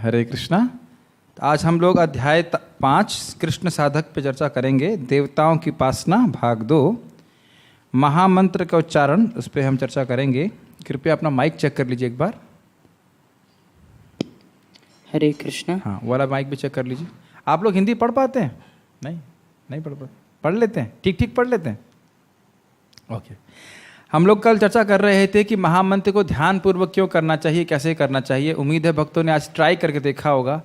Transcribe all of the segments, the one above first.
हरे कृष्णा। आज हम लोग अध्याय 5 कृष्ण साधक पे चर्चा करेंगे। देवताओं की उपासना भाग 2, महामंत्र का उच्चारण, उस पर हम चर्चा करेंगे। कृपया अपना माइक चेक कर लीजिए एक बार। हरे कृष्णा। हाँ, वाला माइक भी चेक कर लीजिए। आप लोग हिंदी पढ़ पाते हैं? नहीं पढ़ पाते? पढ़ लेते हैं? ठीक पढ़ लेते हैं? ओके। हम लोग कल चर्चा कर रहे थे कि महामंत्र को ध्यानपूर्वक क्यों करना चाहिए, कैसे करना चाहिए। उम्मीद है भक्तों ने आज ट्राई करके देखा होगा।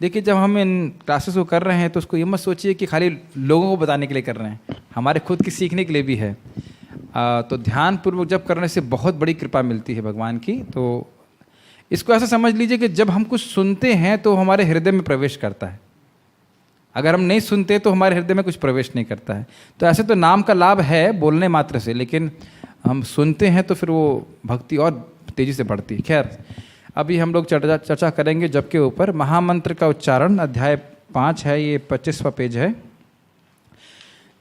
देखिए, जब हम इन क्लासेस को कर रहे हैं तो उसको ये मत सोचिए कि खाली लोगों को बताने के लिए कर रहे हैं, हमारे खुद की सीखने के लिए भी है। तो ध्यानपूर्वक जब करने से बहुत बड़ी कृपा मिलती है भगवान की। तो इसको ऐसा समझ लीजिए कि जब हम कुछ सुनते हैं तो हमारे हृदय में प्रवेश करता है, अगर हम नहीं सुनते तो हमारे हृदय में कुछ प्रवेश नहीं करता है। तो ऐसे तो नाम का लाभ है बोलने मात्र से, लेकिन हम सुनते हैं तो फिर वो भक्ति और तेजी से बढ़ती है। खैर, अभी हम लोग चर्चा करेंगे जप के ऊपर। महामंत्र का उच्चारण अध्याय 5 है, ये 25वां पेज है।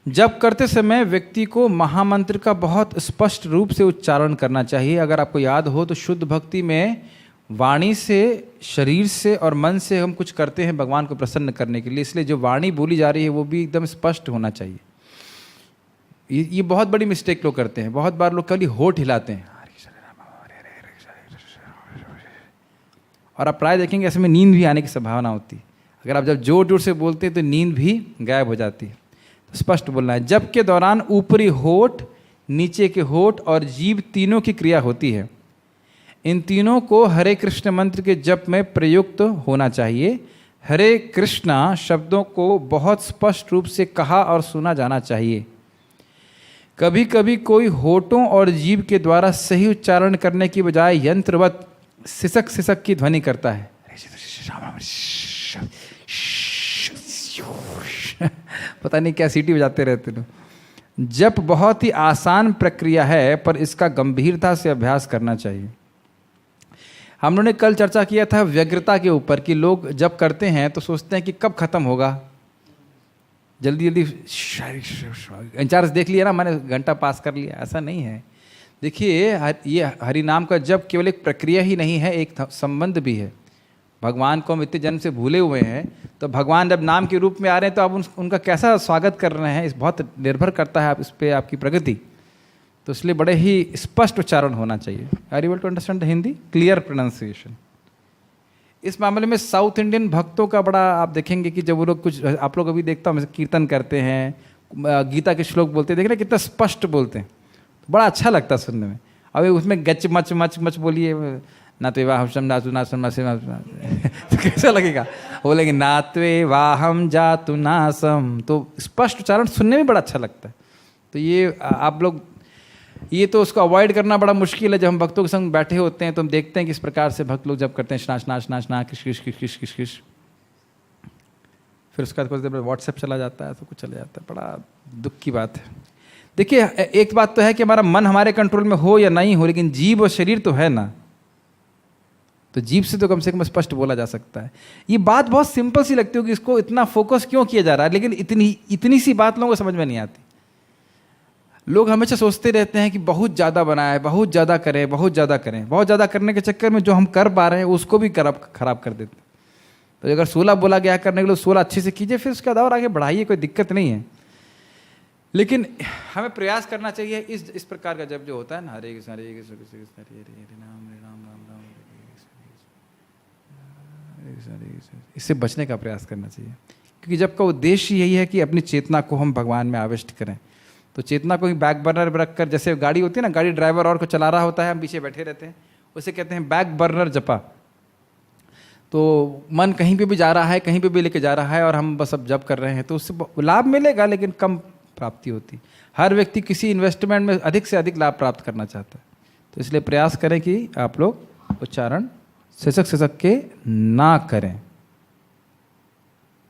जप करते समय व्यक्ति को महामंत्र का बहुत स्पष्ट रूप से उच्चारण करना चाहिए। अगर आपको याद हो तो शुद्ध भक्ति में वाणी से, शरीर से और मन से हम कुछ करते हैं भगवान को प्रसन्न करने के लिए, इसलिए जो वाणी बोली जा रही है वो भी एकदम स्पष्ट होना चाहिए। ये बहुत बड़ी मिस्टेक लोग करते हैं। बहुत बार लोग कभी होठ हिलाते हैं और आप प्राय देखेंगे ऐसे में नींद भी आने की संभावना होती है। अगर आप जब जोर जोर से बोलते हैं तो नींद भी गायब हो जाती है। तो स्पष्ट बोलना है। जप के दौरान ऊपरी होठ, नीचे के होठ और जीभ तीनों की क्रिया होती है। इन तीनों को हरे कृष्ण मंत्र के जप में प्रयुक्त होना चाहिए। हरे कृष्णा शब्दों को बहुत स्पष्ट रूप से कहा और सुना जाना चाहिए। कभी कभी कोई होठों और जीभ के द्वारा सही उच्चारण करने की बजाय यंत्रवत सिसक सिसक की ध्वनि करता है। पता नहीं क्या सीटी बजाते रहते लोग। जप बहुत ही आसान प्रक्रिया है, पर इसका गंभीरता से अभ्यास करना चाहिए। हम लोगों ने कल चर्चा किया था व्यग्रता के ऊपर कि लोग जप करते हैं तो सोचते हैं कि कब खत्म होगा, जल्दी जल्दी इंचार्ज देख लिया ना, मैंने घंटा पास कर लिया। ऐसा नहीं है। देखिए, ये हरि नाम का जप केवल एक प्रक्रिया ही नहीं है, एक संबंध भी है। भगवान को हम इतने जन्म से भूले हुए हैं, तो भगवान जब नाम के रूप में आ रहे हैं तो आप उनका कैसा स्वागत कर रहे हैं, इस बहुत निर्भर करता है आप इस पर आपकी प्रगति। तो इसलिए बड़े ही स्पष्ट उच्चारण होना चाहिए। Are you able to understand the Hindi? Clear pronunciation. इस मामले में साउथ इंडियन भक्तों का बड़ा आप देखेंगे कि जब वो लोग कुछ, आप लोग अभी देखता हूँ कीर्तन करते हैं, गीता के श्लोक बोलते हैं, देख रहे कितना स्पष्ट बोलते हैं, बड़ा अच्छा लगता है सुनने में। अभी उसमें गच मच मच मच बोलिए नात्वे वाहम नातु नासम तो कैसा लगेगा? बोलेंगे नात्वे वाहम जातु नासम, तो स्पष्ट उच्चारण सुनने में बड़ा अच्छा लगता है। तो ये आप लोग, ये तो उसको अवॉइड करना बड़ा मुश्किल है। जब हम भक्तों के संग बैठे होते हैं तो हम देखते हैं कि इस प्रकार से भक्त लोग जब करते हैं शना शना शना शना किश किश किश किश किश किश, फिर उसके बाद कुछ देर में व्हाट्सएप चला जाता है, तो कुछ चला जाता है। बड़ा दुख की बात है। देखिए, एक बात तो है कि हमारा मन हमारे कंट्रोल में हो या नहीं हो, लेकिन जीभ और शरीर तो है ना, तो जीभ से तो कम से कम स्पष्ट बोला जा सकता है। ये बात बहुत सिंपल सी लगती है कि इसको इतना फोकस क्यों किया जा रहा है, लेकिन इतनी सी बात लोगों को समझ में नहीं आती। लोग हमेशा सोचते रहते हैं कि बहुत ज़्यादा बनाए, बहुत ज़्यादा करें, बहुत ज़्यादा करें। बहुत ज़्यादा करने के चक्कर में जो हम कर पा रहे हैं उसको भी खराब कर देते हैं। तो अगर 16 बोला गया करने के लिए, 16 अच्छे से कीजिए, फिर उसके बाद और आगे बढ़ाइए, कोई दिक्कत नहीं है। लेकिन हमें प्रयास करना चाहिए इस प्रकार का जब जो होता है ना, हरे कृष्ण हरे कृष्ण कृष्ण कृष्ण हरे हरे हरे राम राम राम हरे कृष्ण, इससे बचने का प्रयास करना चाहिए। क्योंकि जब का उद्देश्य यही है कि अपनी चेतना को हम भगवान में आविष्ट करें। तो चेतना को ही बैक बर्नर में रखकर, जैसे गाड़ी होती है ना, गाड़ी ड्राइवर और को चला रहा होता है, हम पीछे बैठे रहते हैं, उसे कहते हैं बैक बर्नर जपा। तो मन कहीं पे भी जा रहा है, कहीं पे भी लेके जा रहा है, और हम बस अब जप कर रहे हैं, तो उससे लाभ मिलेगा लेकिन कम प्राप्ति होती। हर व्यक्ति किसी इन्वेस्टमेंट में अधिक से अधिक लाभ प्राप्त करना चाहता है। तो इसलिए प्रयास करें कि आप लोग उच्चारण सिसक सिसक के ना करें।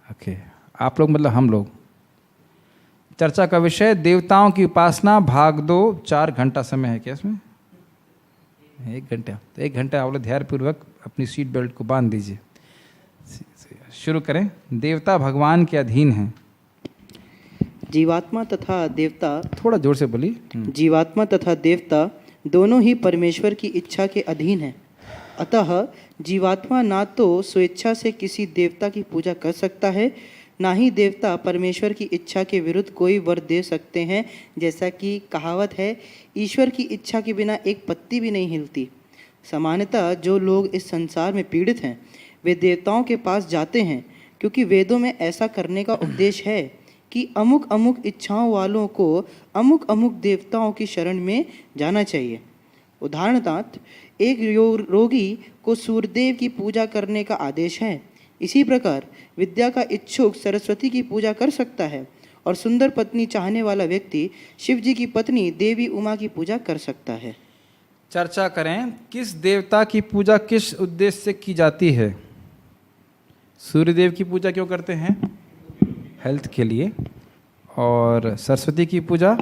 ओके, आप लोग मतलब हम लोग। चर्चा का विषय देवताओं की उपासना भाग 2। 4 घंटा समय है क्या इसमें? 1 घंटा। तो 1 घंटा आप लोग ध्यानपूर्वक अपनी सीट बेल्ट को बांध दीजिए। शुरू करें। देवता भगवान के अधीन हैं। जीवात्मा तथा देवता, थोड़ा जोर से बोलिए। जीवात्मा तथा देवता दोनों ही परमेश्वर की इच्छा के अधीन हैं। अतः जीवात्मा ना तो स्वेच्छा से किसी देवता की पूजा कर सकता है, ना ही देवता परमेश्वर की इच्छा के विरुद्ध कोई वर दे सकते हैं। जैसा कि कहावत है, ईश्वर की इच्छा के बिना एक पत्ती भी नहीं हिलती। सामान्यतः जो लोग इस संसार में पीड़ित हैं वे देवताओं के पास जाते हैं, क्योंकि वेदों में ऐसा करने का उपदेश है कि अमुक अमुक इच्छाओं वालों को अमुक अमुक देवताओं की शरण में जाना चाहिए। उदाहरणार्थ, एक रोगी को सूर्यदेव की पूजा करने का आदेश है। इसी प्रकार विद्या का इच्छुक सरस्वती की पूजा कर सकता है, और सुंदर पत्नी चाहने वाला व्यक्ति शिव जी की पत्नी देवी उमा की पूजा कर सकता है। चर्चा करें, किस देवता की पूजा किस उद्देश्य से की जाती है? सूर्यदेव की पूजा क्यों करते हैं? हेल्थ के लिए। और सरस्वती की पूजा,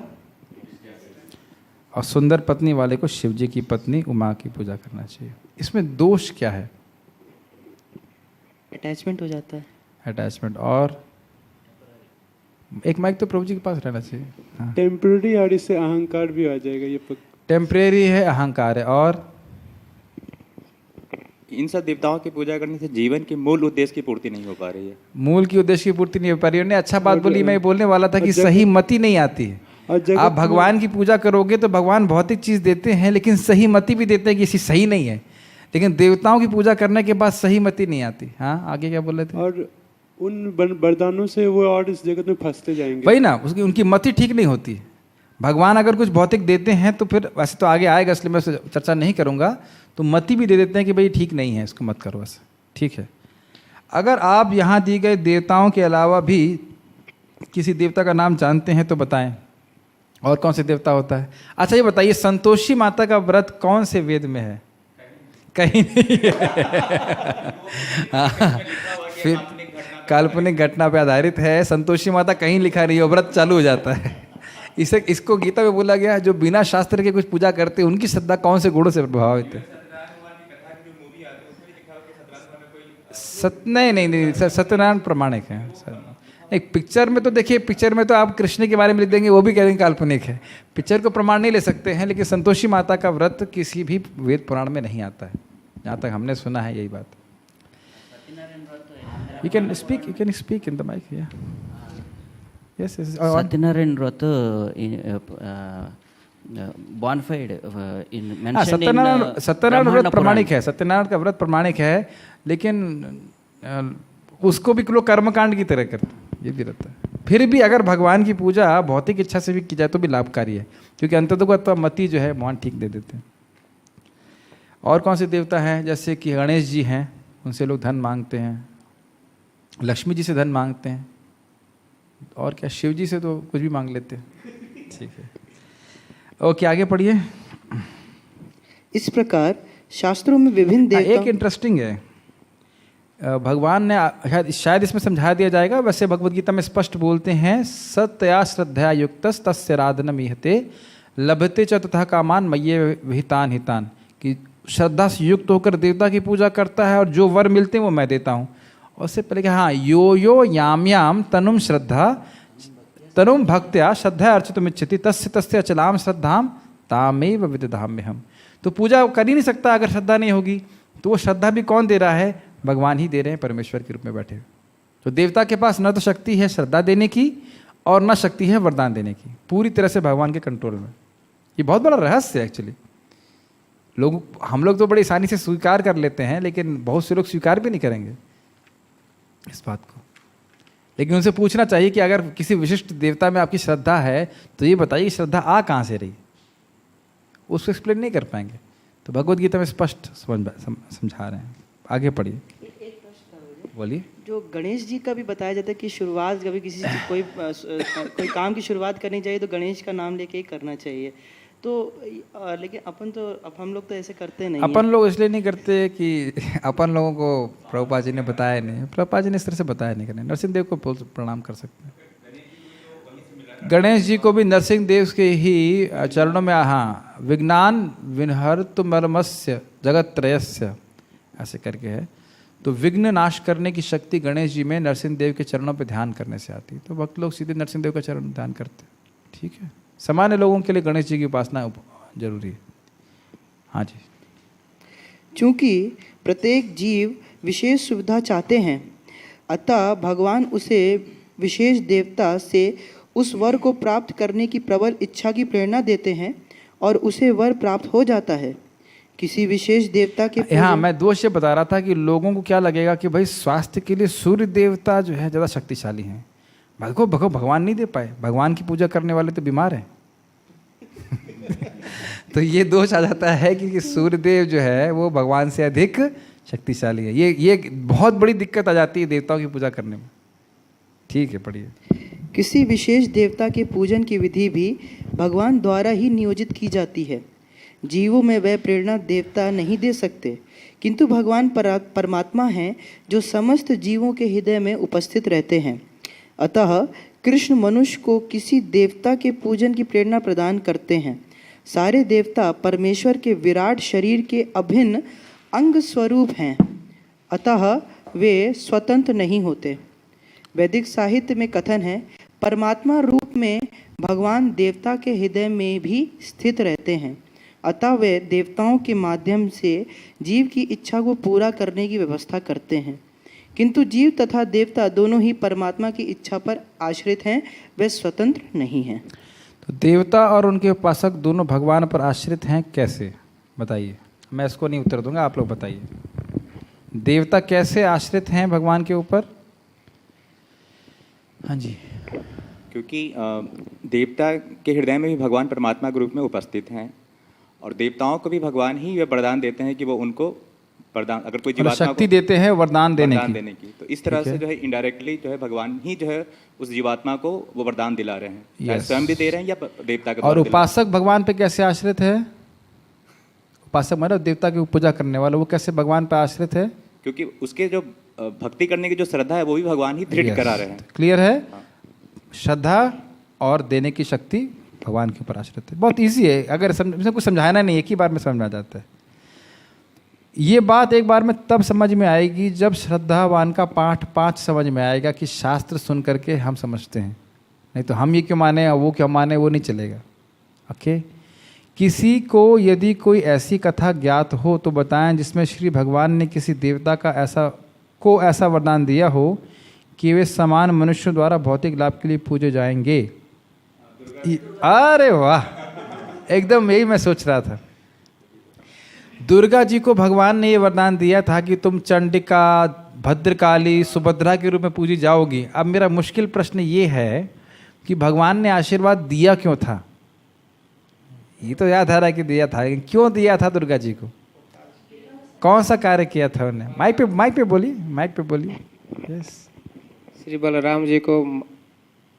और सुंदर पत्नी वाले को शिव जी की पत्नी उमा की पूजा करना चाहिए। इसमें दोष क्या है? अटैचमेंट हो जाता है। अटैचमेंट। और एक माइक तो प्रभु जी के पास रहना चाहिए। हाँ, टेम्पररी, और इससे अहंकार भी आ जाएगा। ये टेम्परेरी है, अहंकार है। और इन सब देवताओं की पूजा करने से जीवन के मूल उद्देश्य की पूर्ति नहीं हो पा रही है। मूल की उद्देश्य की पूर्ति नहीं हो पा रही है। उन्होंने अच्छा बात बोली, मैं बोलने वाला था कि सही मति नहीं आती है। आप भगवान की पूजा करोगे तो भगवान भौतिक चीज देते हैं, लेकिन सही मति भी देते हैं कि इसी सही नहीं है। लेकिन देवताओं की पूजा करने के बाद सही मति नहीं आती। हाँ, आगे क्या बोल रहे थे? और उन वरदानों से वो और इस जगत में फंसते जाएंगे। वही ना, उसकी उनकी मति ठीक नहीं होती। भगवान अगर कुछ भौतिक देते हैं तो फिर, वैसे तो आगे आएगा इसलिए मैं उसे चर्चा नहीं करूंगा, तो मति भी दे देते हैं कि भाई ठीक नहीं है, इसको मत करो ऐसा। ठीक है, अगर आप यहाँ दी गए देवताओं के अलावा भी किसी देवता का नाम जानते हैं तो बताएं, और कौन से देवता होता है? अच्छा ये बताइए, संतोषी माता का व्रत कौन से वेद में है? कहीं नहीं है। फिर काल्पनिक घटना पे आधारित है। संतोषी माता कहीं लिखा नहीं है, व्रत चालू हो जाता है। इसको गीता में बोला गया, जो बिना शास्त्र के कुछ पूजा करते हैं उनकी श्रद्धा कौन से गुणों से प्रभावित है? नहीं, सत्यनारायण प्रमाणिक है। एक पिक्चर में तो देखिए, पिक्चर में तो आप कृष्ण के बारे में लिख देंगे, वो भी कह देंगे काल्पनिक है। पिक्चर को प्रमाण नहीं ले सकते हैं, लेकिन संतोषी माता का व्रत किसी भी वेद पुराण में नहीं आता है, जहाँ तक हमने सुना है यही बात। You can speak in the mic, yeah. Yes. Satyanarayan Vrata bonfide in mentioned in Satyanarayan व्रत प्रमाणिक है। सत्यनारायण का व्रत प्रमाणिक है, लेकिन उसको भी लोग कर्मकांड की तरह करते हैं, ये भी रहता है। फिर भी अगर भगवान की पूजा भौतिक इच्छा से भी की जाए तो भी लाभकारी है, क्योंकि अंततः मति जो है भगवान ठीक दे देते हैं। और कौन से देवता हैं? जैसे कि गणेश जी हैं, उनसे लोग धन मांगते हैं। लक्ष्मी जी से धन मांगते हैं। और क्या, शिव जी से तो कुछ भी मांग लेते हैं। ठीक है, ओके, आगे पढ़िए। इस प्रकार शास्त्रों में विभिन्न देवता। एक इंटरेस्टिंग है, भगवान ने शायद इसमें समझा दिया जाएगा, वैसे भगवद गीता में स्पष्ट बोलते हैं, सत्या श्रद्धया युक्त तस्य राधनम इहते लभते च ततः कामान मय्ये विहितान हितान। कि श्रद्धा से युक्त होकर देवता की पूजा करता है और जो वर मिलते हैं वो मैं देता हूँ। उससे पहले कि हाँ, यो यो याम याम तनुम श्रद्धा तनुम भक्त्या श्रद्धा अर्चितुम इच्छति तस्य तस्य अचलाम श्रद्धाम तामेव विदधाम्यहम्। तो पूजा कर ही नहीं सकता अगर श्रद्धा नहीं होगी। तो वो श्रद्धा भी कौन दे रहा है? भगवान ही दे रहे हैं, परमेश्वर के रूप में बैठे। तो देवता के पास न तो शक्ति है श्रद्धा देने की और न शक्ति है वरदान देने की, पूरी तरह से भगवान के कंट्रोल में। ये बहुत बड़ा रहस्य है एक्चुअली। हम लोग तो बड़ी आसानी से स्वीकार कर लेते हैं, लेकिन बहुत से लोग स्वीकार भी नहीं करेंगे इस बात को। लेकिन उनसे पूछना चाहिए कि अगर किसी विशिष्ट देवता में आपकी श्रद्धा है तो ये बताइए श्रद्धा आ कहाँ से रही। उसको एक्सप्लेन नहीं कर पाएंगे। तो भगवद गीता में स्पष्ट समझा रहे हैं। आगे पढ़िए, बोलिए। जो गणेश जी का भी बताया जाता है कि शुरुआत कभी किसी कोई काम की शुरुआत करनी चाहिए तो गणेश का नाम लेके ही करना चाहिए। तो लेकिन हम लोग तो ऐसे करते नहीं। अपन लोग इसलिए नहीं करते कि अपन लोगों को प्रभुपाद जी ने बताया नहीं। प्रभुपाद जी ने इस तरह से बताया नहीं करने। नरसिंह देव को प्रणाम कर सकते हैं। गणेश जी को भी नरसिंह देव के ही चरणों में, हाँ, विज्ञान विनहर्तु मर्मस्य जगत त्रयस्य ऐसे करके है। तो विघ्न नाश करने की शक्ति गणेश जी में नरसिंह देव के चरणों पे ध्यान करने से आती है। तो भक्त लोग सीधे नरसिंह देव का चरण ध्यान करते हैं। ठीक है, सामान्य लोगों के लिए गणेश जी की उपासना जरूरी है। हाँ जी। चूँकि प्रत्येक जीव विशेष सुविधा चाहते हैं, अतः भगवान उसे विशेष देवता से उस वर को प्राप्त करने की प्रबल इच्छा की प्रेरणा देते हैं और उसे वर प्राप्त हो जाता है। किसी विशेष देवता के हाँ, मैं दोष ये बता रहा था कि लोगों को क्या लगेगा कि भाई स्वास्थ्य के लिए सूर्य देवता जो है ज़्यादा शक्तिशाली हैं। भगवान नहीं दे पाए, भगवान की पूजा करने वाले तो बीमार हैं। तो ये दोष आ जाता है कि सूर्य देव जो है वो भगवान से अधिक शक्तिशाली है। ये बहुत बड़ी दिक्कत आ जाती है देवताओं की पूजा करने में। ठीक है, पढ़िए। किसी विशेष देवता के पूजन की विधि भी भगवान द्वारा ही नियोजित की जाती है। जीवों में वह प्रेरणा देवता नहीं दे सकते, किंतु भगवान परमात्मा हैं जो समस्त जीवों के हृदय में उपस्थित रहते हैं। अतः कृष्ण मनुष्य को किसी देवता के पूजन की प्रेरणा प्रदान करते हैं। सारे देवता परमेश्वर के विराट शरीर के अभिन्न अंग स्वरूप हैं, अतः वे स्वतंत्र नहीं होते। वैदिक साहित्य में कथन है, परमात्मा रूप में भगवान देवता के हृदय में भी स्थित रहते हैं, अतः वे देवताओं के माध्यम से जीव की इच्छा को पूरा करने की व्यवस्था करते हैं। किंतु जीव तथा देवता दोनों ही परमात्मा की इच्छा पर आश्रित हैं, वे स्वतंत्र नहीं हैं। तो देवता और उनके उपासक दोनों भगवान पर आश्रित हैं, कैसे बताइए? मैं इसको नहीं उत्तर दूंगा, आप लोग बताइए। देवता कैसे आश्रित हैं भगवान के ऊपर? हाँ जी। क्योंकि देवता के हृदय में भी भगवान परमात्मा के रूप में उपस्थित हैं और देवताओं को भी भगवान ही वे वरदान देते हैं कि वो उनको वरदान, अगर कोई जीवात्मा शक्ति देते हैं वरदान देने की। तो इस तरह से जो है इनडायरेक्टली जो है भगवान ही जो है उस जीवात्मा को वो वरदान दिला रहे हैं, चाहे स्वयं भी दे रहे हैं या देवता के। और उपासक भगवान पे कैसे आश्रित है? उपासक मतलब देवता की पूजा करने वाला, वो कैसे भगवान पे आश्रित है? क्योंकि उसके जो भक्ति करने की जो श्रद्धा है वो भी भगवान ही दृढ़ करा रहे हैं। क्लियर है? श्रद्धा और देने की शक्ति भगवान के ऊपर आश्रित है। बहुत इजी है, अगर इसमें कुछ समझाना नहीं, एक ही बार में समझ में आ जाता है। ये बात एक बार में तब समझ में आएगी जब श्रद्धावान का पाठ 5 समझ में आएगा कि शास्त्र सुन करके हम समझते हैं, नहीं तो हम ये क्यों माने वो क्यों माने, वो नहीं चलेगा। ओके, किसी को यदि कोई ऐसी कथा ज्ञात हो तो बताएं जिसमें श्री भगवान ने किसी देवता का ऐसा वरदान दिया हो कि वे समान मनुष्यों द्वारा भौतिक लाभ के लिए पूजे जाएंगे। अरे वाह, एकदम यही मैं सोच रहा था। दुर्गा जी को भगवान ने ये वरदान दिया था कि तुम चंडिका, भद्रकाली, सुभद्रा के रूप में पूजी जाओगी। अब मेरा मुश्किल प्रश्न ये है कि भगवान ने आशीर्वाद दिया क्यों था? ये तो याद आ रहा है कि दिया था, लेकिन क्यों दिया था दुर्गा जी को? कौन सा कार्य किया था उन्हें? माइक पे बोलिए। यस। श्री बलराम जी को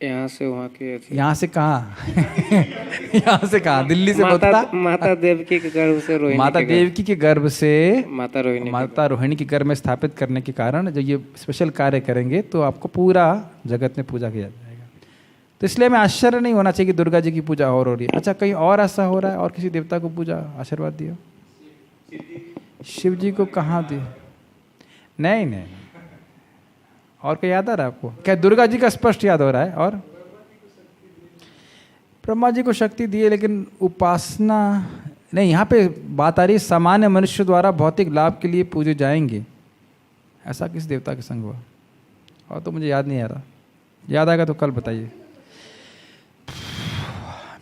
यहाँ से वहाँ के थे। यहाँ से कहाँ? यहाँ से कहाँ? दिल्ली से माता देवकी के गर्भ से रोहिणी, माता देवकी के गर्भ से माता रोहिणी के गर्भ में स्थापित करने के कारण जब ये स्पेशल कार्य करेंगे तो आपको पूरा जगत में पूजा किया जाएगा। तो इसलिए मैं आश्चर्य नहीं होना चाहिए कि दुर्गा जी की पूजा और हो रही है। अच्छा, कहीं और ऐसा हो रहा है और किसी देवता को पूजा आशीर्वाद दिया? शिव जी को कहाँ दिया? नहीं। और क्या याद आ रहा है आपको? क्या दुर्गा जी का स्पष्ट याद हो रहा है? और ब्रह्मा जी को शक्ति दी है, लेकिन उपासना नहीं। यहाँ पे बात आ रही है सामान्य मनुष्य द्वारा भौतिक लाभ के लिए पूजे जाएंगे, ऐसा किस देवता के संग हुआ? और तो मुझे याद नहीं आ रहा, याद आएगा तो कल बताइए।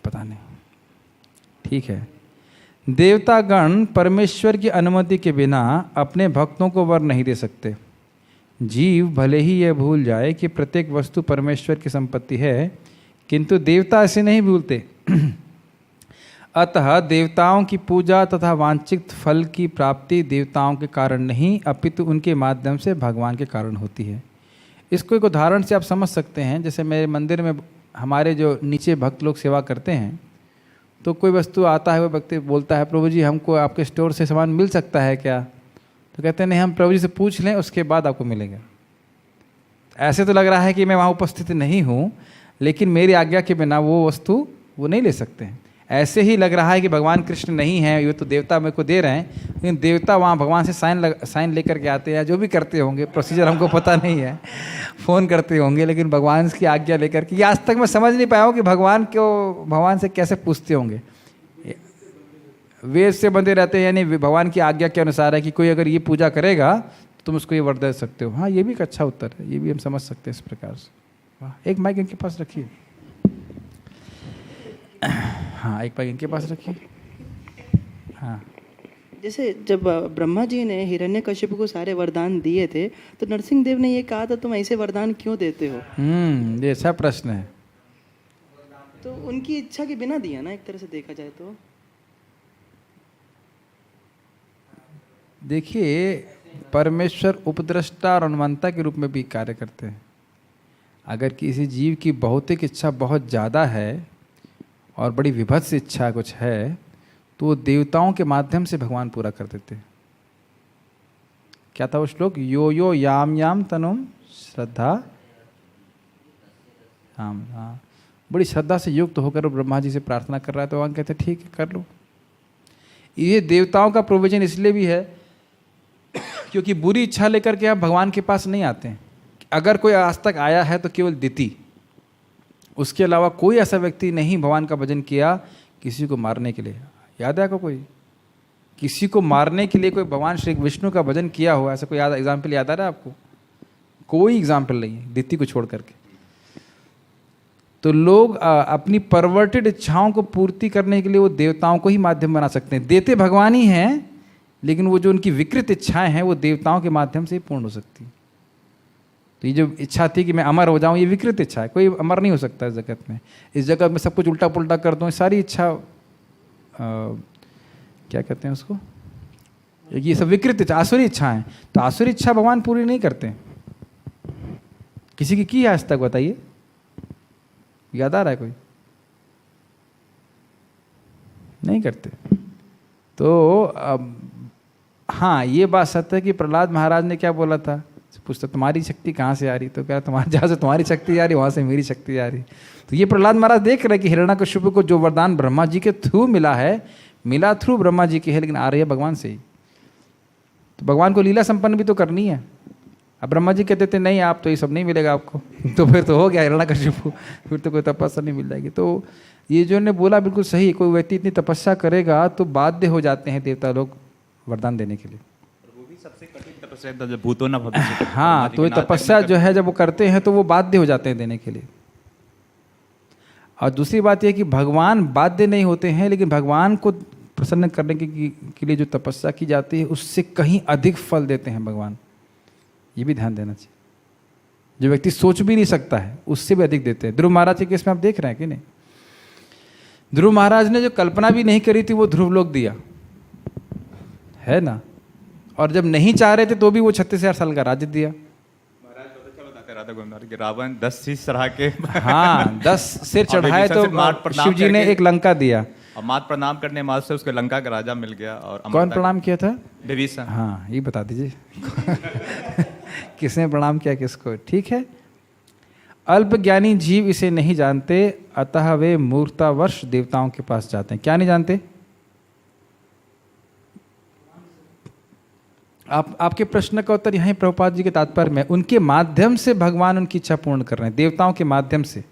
पता नहीं। ठीक है। देवतागण परमेश्वर की अनुमति के बिना अपने भक्तों को वर नहीं दे सकते। जीव भले ही यह भूल जाए कि प्रत्येक वस्तु परमेश्वर की संपत्ति है, किंतु देवता ऐसे नहीं भूलते। अतः देवताओं की पूजा तथा वांछित फल की प्राप्ति देवताओं के कारण नहीं, अपितु उनके माध्यम से भगवान के कारण होती है। इसको एक उदाहरण से आप समझ सकते हैं। जैसे मेरे मंदिर में हमारे जो नीचे भक्त लोग सेवा करते हैं, तो कोई वस्तु आता है, वो व्यक्ति बोलता है, प्रभु जी हमको आपके स्टोर से सामान मिल सकता है क्या? तो कहते हैं नहीं, हम प्रभु जी से पूछ लें, उसके बाद आपको मिलेगा। ऐसे तो लग रहा है कि मैं वहाँ उपस्थित नहीं हूँ, लेकिन मेरी आज्ञा के बिना वो वस्तु वो नहीं ले सकते हैं। ऐसे ही लग रहा है कि भगवान कृष्ण नहीं है, ये तो देवता मेरे को दे रहे हैं, लेकिन देवता वहाँ भगवान से साइन लेकर के आते हैं, जो भी करते होंगे, प्रोसीजर हमको पता नहीं है, फ़ोन करते होंगे, लेकिन भगवान की आज्ञा लेकर के। आज तक मैं समझ नहीं पाया हूँ कि भगवान से कैसे पूछते होंगे। वेद से बंधे रहते हैं, यानी भगवान की आज्ञा के अनुसार है कि कोई अगर ये पूजा करेगा तो तुम उसको ये वर दे सकते हो। हाँ, ये भी एक अच्छा उत्तर है, ये भी हम समझ सकते हैं इस प्रकार से। वाह, एक माइक इनके पास रखिए। हाँ, एक माइक इनके पास रखिए। हाँ, जैसे जब ब्रह्मा जी ने हिरण्यकशिपु को सारे वरदान दिए थे तो नरसिंह देव ने ये कहा था तुम ऐसे वरदान क्यों देते हो? ये अच्छा प्रश्न है। तो उनकी इच्छा के बिना दिया ना, एक तरह से देखा जाए तो। देखिए, परमेश्वर उपद्रष्टा और अनुमंता के रूप में भी कार्य करते हैं। अगर किसी जीव की भौतिक इच्छा बहुत ज़्यादा है और बड़ी विभत्स इच्छा कुछ है तो वो देवताओं के माध्यम से भगवान पूरा कर देते हैं। क्या था वो श्लोक? यो यो याम याम तनुम श्रद्धा। हाँ, बड़ी श्रद्धा से युक्त होकर ब्रह्मा जी से प्रार्थना कर रहा है तो भगवान कहते ठीक है, कर लो। ये देवताओं का प्रोविजन इसलिए भी है क्योंकि बुरी इच्छा लेकर के आप भगवान के पास नहीं आते हैं। अगर कोई आज तक आया है तो केवल दिति, उसके अलावा कोई ऐसा व्यक्ति नहीं भगवान का भजन किया किसी को मारने के लिए। याद है आपको कोई किसी को मारने के लिए कोई भगवान श्री विष्णु का भजन किया हो? ऐसा कोई एग्जाम्पल याद आ रहा है आपको? कोई एग्जाम्पल नहीं है दिति को छोड़ करके। तो लोग अपनी परवर्टेड इच्छाओं को पूर्ति करने के लिए वो देवताओं को ही माध्यम बना सकते हैं। देते भगवान ही हैं, लेकिन वो जो उनकी विकृत इच्छाएं हैं वो देवताओं के माध्यम से ही पूर्ण हो सकती। तो ये जो इच्छा थी कि मैं अमर हो जाऊं, ये विकृत इच्छा है। कोई अमर नहीं हो सकता इस जगत में। इस जगत में सब कुछ उल्टा पुल्टा कर दूं, सारी इच्छा क्या कहते हैं उसको, ये सब विकृत इच्छा, आसुरी इच्छाएं। तो आसुरी इच्छा भगवान पूरी नहीं करते। किसी की है आज तक? बताइए, याद आ रहा है कोई? नहीं करते। तो हाँ, ये बात सत्य है कि प्रहलाद महाराज ने क्या बोला था, पूछता तुम्हारी शक्ति कहाँ से आ रही? तो कह तुम्हारे जहाँ से तुम्हारी शक्ति आ रही वहाँ से मेरी शक्ति आ रही। तो ये प्रहलाद महाराज देख रहे कि हिरण्यकशिपु को जो वरदान ब्रह्मा जी के थ्रू मिला है, मिला थ्रू ब्रह्मा जी के है, लेकिन आ रही है भगवान से ही। तो भगवान को लीला संपन्न भी तो करनी है। अब ब्रह्मा जी कहते थे नहीं, आप तो ये सब नहीं मिलेगा आपको। तो फिर तो हो गया हिरण्यकशिपु, फिर तो कोई तपस्या नहीं मिल जाएगी। तो ये जो ने बोला बिल्कुल सही। कोई व्यक्ति इतनी तपस्या करेगा तो बाध्य हो जाते हैं देवता लोग वरदान देने के लिए। वो भी सबसे कठिन तपस्या है जब भूतो न भविष्यति। हाँ, तो ये तपस्या जो है जब वो करते हैं तो वो बाध्य हो जाते हैं देने के लिए। और दूसरी बात यह कि भगवान बाध्य नहीं होते हैं, लेकिन भगवान को प्रसन्न करने के लिए जो तपस्या की जाती है उससे कहीं अधिक फल देते हैं भगवान। ये भी ध्यान देना चाहिए। जो व्यक्ति सोच भी नहीं सकता है उससे भी अधिक देते हैं। ध्रुव महाराज के केस में आप देख रहे हैं कि नहीं? ध्रुव महाराज ने जो कल्पना भी नहीं करी थी वो ध्रुव लोक दिया है ना। और जब नहीं चाह रहे थे तो भी वो 36,000 साल का राज्य दिया। महाराज बहुत अच्छा बताते राधा गोविंद कि रावण 10 शीश चढ़ा के हाँ, 10 सिर चढ़ाए तो शिव जी ने एक लंका दिया। और मात प्रणाम करने मात्र से उसको लंका का राजा मिल गया। और कौन प्रणाम किया था? विभीषण। हाँ, ये बता दीजिए किसने प्रणाम किया किसको? ठीक है। अल्पज्ञानी जीव इसे नहीं जानते, अतः वे मूर्तावर्ष देवताओं के पास जाते हैं। क्या नहीं जानते? आपके प्रश्न का उत्तर यहाँ प्रभुपाद जी के तात्पर्य में, उनके माध्यम से भगवान उनकी इच्छा पूर्ण कर रहे हैं। देवताओं के माध्यम से।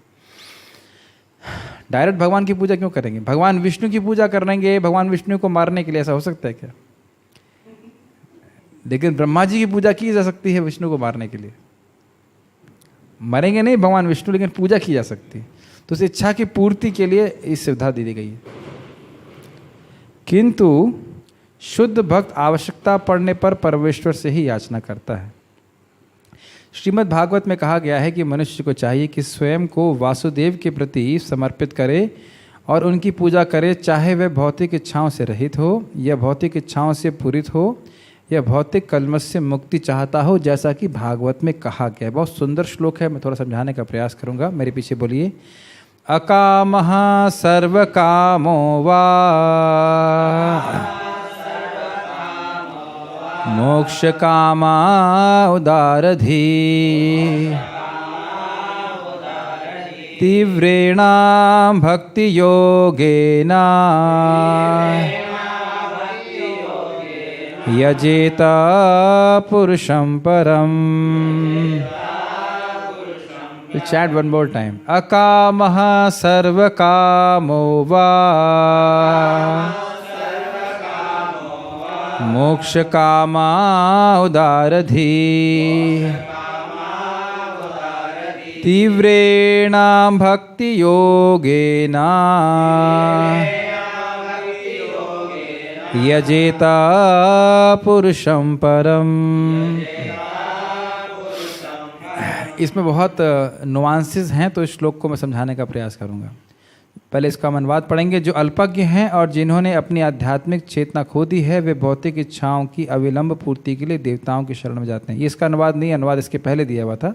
डायरेक्ट भगवान की पूजा क्यों करेंगे? भगवान विष्णु की पूजा करेंगे भगवान विष्णु को मारने के लिए, ऐसा हो सकता है क्या? लेकिन ब्रह्मा जी की पूजा की जा सकती है विष्णु को मारने के लिए। मरेंगे नहीं भगवान विष्णु, लेकिन पूजा की जा सकती है। तो उस इच्छा की पूर्ति के लिए इस सुविधा दी गई है। किंतु शुद्ध भक्त आवश्यकता पड़ने पर परमेश्वर से ही याचना करता है। श्रीमद् भागवत में कहा गया है कि मनुष्य को चाहिए कि स्वयं को वासुदेव के प्रति समर्पित करे और उनकी पूजा करे, चाहे वह भौतिक इच्छाओं से रहित हो या भौतिक इच्छाओं से पूरित हो या भौतिक कल्मश से मुक्ति चाहता हो, जैसा कि भागवत में कहा गया है। बहुत सुंदर श्लोक है, मैं थोड़ा समझाने का प्रयास करूंगा। मेरे पीछे बोलिए। अकामः सर्व कामो वा मोक्ष कामा उदारधी तीव्रेण भक्ति योगेन यजेत पुरुषं परम। Chant one more time. अकामः सर्व कामो वा मोक्ष कामा उदारधी तीव्रेण भक्ति योगेन यजेता पुरुषं परम। इसमें बहुत नुआंसेस हैं, तो इस श्लोक को मैं समझाने का प्रयास करूंगा। पहले इसका अनुवाद पढ़ेंगे। जो अल्पज्ञ हैं और जिन्होंने अपनी आध्यात्मिक चेतना खो दी है, वे भौतिक इच्छाओं की अविलंब पूर्ति के लिए देवताओं की शरण में जाते हैं। ये इसका अनुवाद नहीं, अनुवाद इसके पहले दिया हुआ था।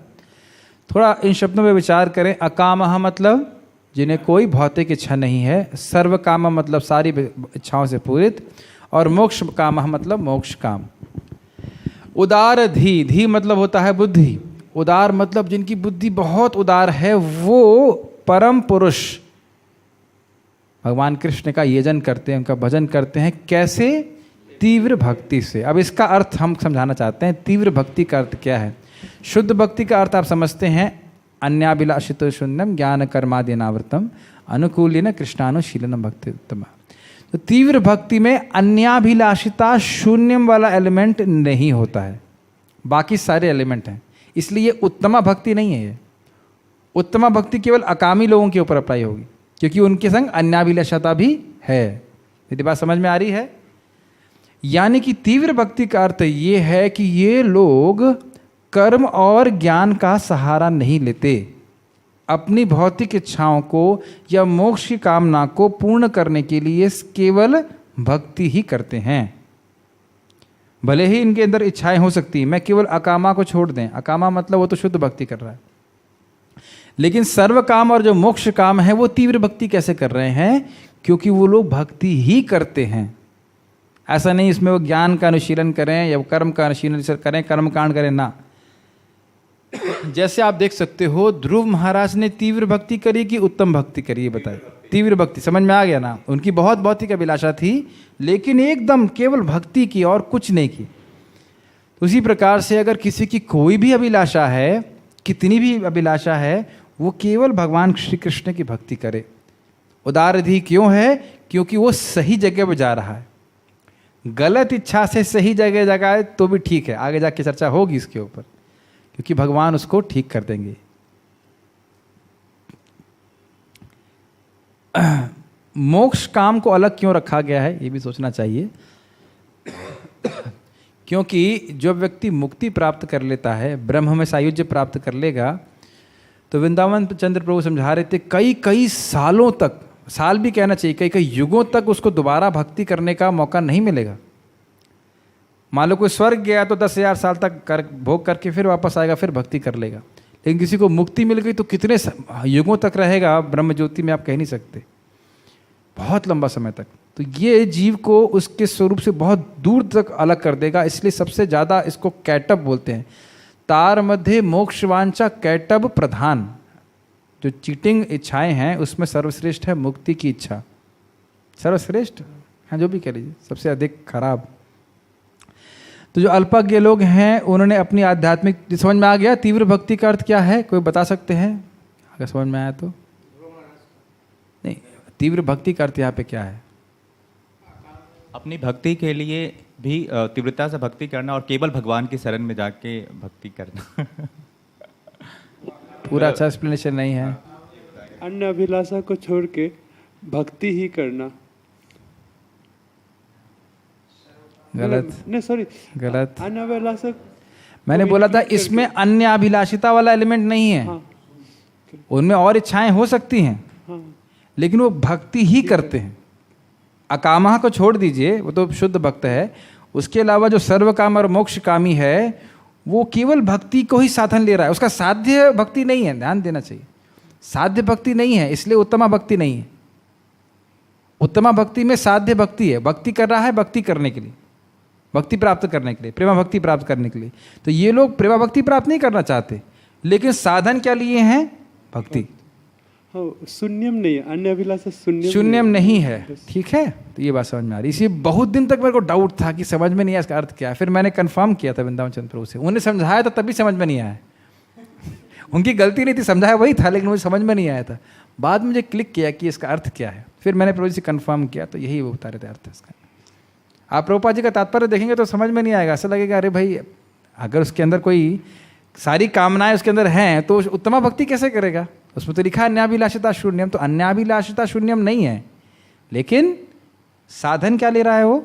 थोड़ा इन शब्दों में विचार करें। अकामः मतलब जिन्हें कोई भौतिक इच्छा नहीं है, सर्व काम मतलब सारी इच्छाओं से पूरित, और मोक्ष कामः मतलब मोक्ष काम। उदार धी, धी मतलब होता है बुद्धि। उदार मतलब जिनकी बुद्धि बहुत उदार है, वो परम पुरुष भगवान कृष्ण का यजन करते हैं, उनका भजन करते हैं। कैसे? तीव्र भक्ति से। अब इसका अर्थ हम समझाना चाहते हैं। तीव्र भक्ति का अर्थ क्या है? शुद्ध भक्ति का अर्थ आप समझते हैं, अन्याभिलाषित शून्यम ज्ञान कर्मादि अनावृतम अनुकूल्येन कृष्णानुशीलनम भक्ति उत्तम। तो तीव्र भक्ति में अन्याभिलाषिता शून्यम वाला एलिमेंट नहीं होता है, बाकी सारे एलिमेंट हैं। इसलिए ये उत्तमा भक्ति नहीं है। ये उत्तमा भक्ति केवल अकामी लोगों के ऊपर अप्लाई होगी, क्योंकि उनके संग अन्याभिलाषता भी है। यदि बात समझ में आ रही है? यानी कि तीव्र भक्ति का अर्थ ये है कि ये लोग कर्म और ज्ञान का सहारा नहीं लेते, अपनी भौतिक इच्छाओं को या मोक्ष की कामना को पूर्ण करने के लिए केवल भक्ति ही करते हैं। भले ही इनके अंदर इच्छाएं हो सकती हैं, मैं केवल अकामा को छोड़ दें, अकामा मतलब वो तो शुद्ध भक्ति कर रहा है, लेकिन सर्व काम और जो मोक्ष काम है वो तीव्र भक्ति कैसे कर रहे हैं? क्योंकि वो लोग भक्ति ही करते हैं। ऐसा नहीं इसमें वो ज्ञान का अनुशीलन करें या कर्म का अनुशीलन करें, कर्मकांड करें, ना। जैसे आप देख सकते हो, ध्रुव महाराज ने तीव्र भक्ति करी कि उत्तम भक्ति करी, ये बताइए। तीव्र भक्ति, समझ में आ गया ना? उनकी बहुत भौतिक अभिलाषा थी, लेकिन एकदम केवल भक्ति की और कुछ नहीं की। उसी प्रकार से अगर किसी की कोई भी अभिलाषा है, कितनी भी अभिलाषा है, वो केवल भगवान श्री कृष्ण की भक्ति करे। उदारधी क्यों है? क्योंकि वो सही जगह पर जा रहा है। गलत इच्छा से सही जगह जगह तो भी ठीक है, आगे जाके चर्चा होगी इसके ऊपर, क्योंकि भगवान उसको ठीक कर देंगे। मोक्ष काम को अलग क्यों रखा गया है, ये भी सोचना चाहिए। क्योंकि जो व्यक्ति मुक्ति प्राप्त कर लेता है, ब्रह्म में सायुज्य प्राप्त कर लेगा, तो वृंदावन चंद्र प्रभु समझा रहे थे, कई कई सालों तक, साल भी कहना चाहिए, कई कई युगों तक उसको दोबारा भक्ति करने का मौका नहीं मिलेगा। मान लो कोई स्वर्ग गया तो 10,000 साल तक भोग करके फिर वापस आएगा, फिर भक्ति कर लेगा। लेकिन किसी को मुक्ति मिल गई तो कितने युगों तक रहेगा ब्रह्म ज्योति में, आप कह नहीं सकते, बहुत लंबा समय तक। तो ये जीव को उसके स्वरूप से बहुत दूर तक अलग कर देगा। इसलिए सबसे ज़्यादा इसको कैटब बोलते हैं। तार मध्य मोक्षवांचा कैटब प्रधान। जो चीटिंग इच्छाएं हैं उसमें सर्वश्रेष्ठ है मुक्ति की इच्छा। सर्वश्रेष्ठ, हाँ, जो भी कह लीजिए, सबसे अधिक खराब। तो जो अल्पज्ञ लोग हैं, उन्होंने अपनी आध्यात्मिक, समझ में आ गया तीव्र भक्ति का अर्थ क्या है? कोई बता सकते हैं अगर समझ में आया तो? नहीं, तीव्र भक्ति का अर्थ यहाँ पे क्या है? अपनी भक्ति के लिए भी तीव्रता से भक्ति करना और केवल भगवान की शरण में जाके भक्ति करना। पूरा अच्छा एक्सप्लेनेशन नहीं है। अन्य अभिलाषा को छोड़ के भक्ति ही करना। गलत, नहीं सॉरी, गलत। अन्य अभिलाषा, मैंने बोला था इसमें अन्य अभिलाषिता वाला एलिमेंट नहीं है। हाँ, उनमें और इच्छाएं हो सकती हैं, हाँ, लेकिन वो भक्ति ही करते हैं। अकामा को छोड़ दीजिए, वो तो शुद्ध भक्त है। उसके अलावा जो सर्व काम और मोक्ष कामी है, वो केवल भक्ति को ही साधन ले रहा है। उसका साध्य भक्ति नहीं है, ध्यान देना चाहिए। साध्य भक्ति नहीं है, इसलिए उत्तमा भक्ति नहीं है। उत्तमा भक्ति में साध्य भक्ति है, भक्ति कर रहा है भक्ति करने के लिए, भक्ति प्राप्त करने के लिए, प्रेमा भक्ति प्राप्त करने के लिए। तो ये लोग प्रेमा भक्ति प्राप्त नहीं करना चाहते, लेकिन साधन क्या लिए हैं? भक्ति। हाँ, शून्यम नहीं है, अन्य अभिलाषा शून्यम नहीं है, ठीक है। तो ये बात समझ में आ रही। इसी बहुत दिन तक मेरे को डाउट था कि समझ में नहीं आया इसका अर्थ क्या है। फिर मैंने कंफर्म किया था वृंदावन चंद्र प्रभु से, उन्हें समझाया था तभी समझ में नहीं आया। उनकी गलती नहीं थी, समझाया वही था, लेकिन मुझे समझ में नहीं आया था। बाद में मुझे क्लिक किया कि इसका अर्थ क्या है। फिर मैंने प्रभु जी से कंफर्म किया, तो यही वो बता रहे थे अर्थ इसका। आप प्रभुपाद जी का तात्पर्य देखेंगे तो समझ में नहीं आएगा, ऐसा लगेगा अरे भाई अगर उसके अंदर कोई सारी कामनाएं उसके अंदर हैं तो उत्तमा भक्ति कैसे करेगा। उसमें तो लिखा है अन्याभिलाषिता शून्यम, तो अन्याभिलाषिता शून्यम नहीं है, लेकिन साधन क्या ले रहा है वो,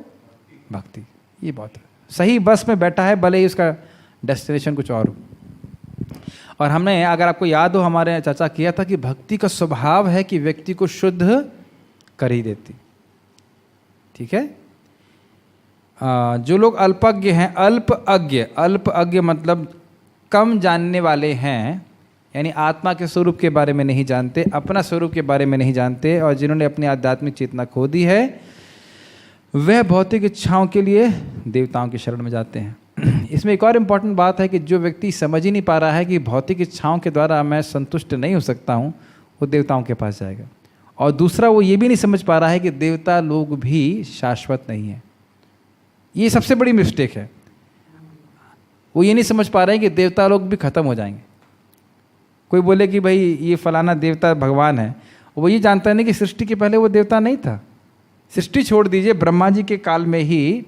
भक्ति। ये बहुत सही बस में बैठा है, भले ही उसका डेस्टिनेशन कुछ और हो। और हमने, अगर आपको याद हो, हमारे चर्चा किया था कि भक्ति का स्वभाव है कि व्यक्ति को शुद्ध कर ही देती। ठीक है। जो लोग अल्पज्ञ हैं, अल्पज्ञ मतलब कम जानने वाले हैं, यानी आत्मा के स्वरूप के बारे में नहीं जानते, अपना स्वरूप के बारे में नहीं जानते, और जिन्होंने अपनी आध्यात्मिक चेतना खो दी है, वह भौतिक इच्छाओं के लिए देवताओं की शरण में जाते हैं। इसमें एक और इम्पॉर्टेंट बात है कि जो व्यक्ति समझ ही नहीं पा रहा है कि भौतिक इच्छाओं के द्वारा मैं संतुष्ट नहीं हो सकता हूँ, वो देवताओं के पास जाएगा। और दूसरा, वो ये भी नहीं समझ पा रहा है कि देवता लोग भी शाश्वत नहीं हैं। ये सबसे बड़ी मिस्टेक है। वो ये नहीं समझ पा रहे हैं कि देवता लोग भी खत्म हो जाएंगे। कोई बोले कि भाई ये फलाना देवता भगवान है, वो ये जानता नहीं कि सृष्टि के पहले वो देवता नहीं था। सृष्टि छोड़ दीजिए, ब्रह्मा जी के काल में ही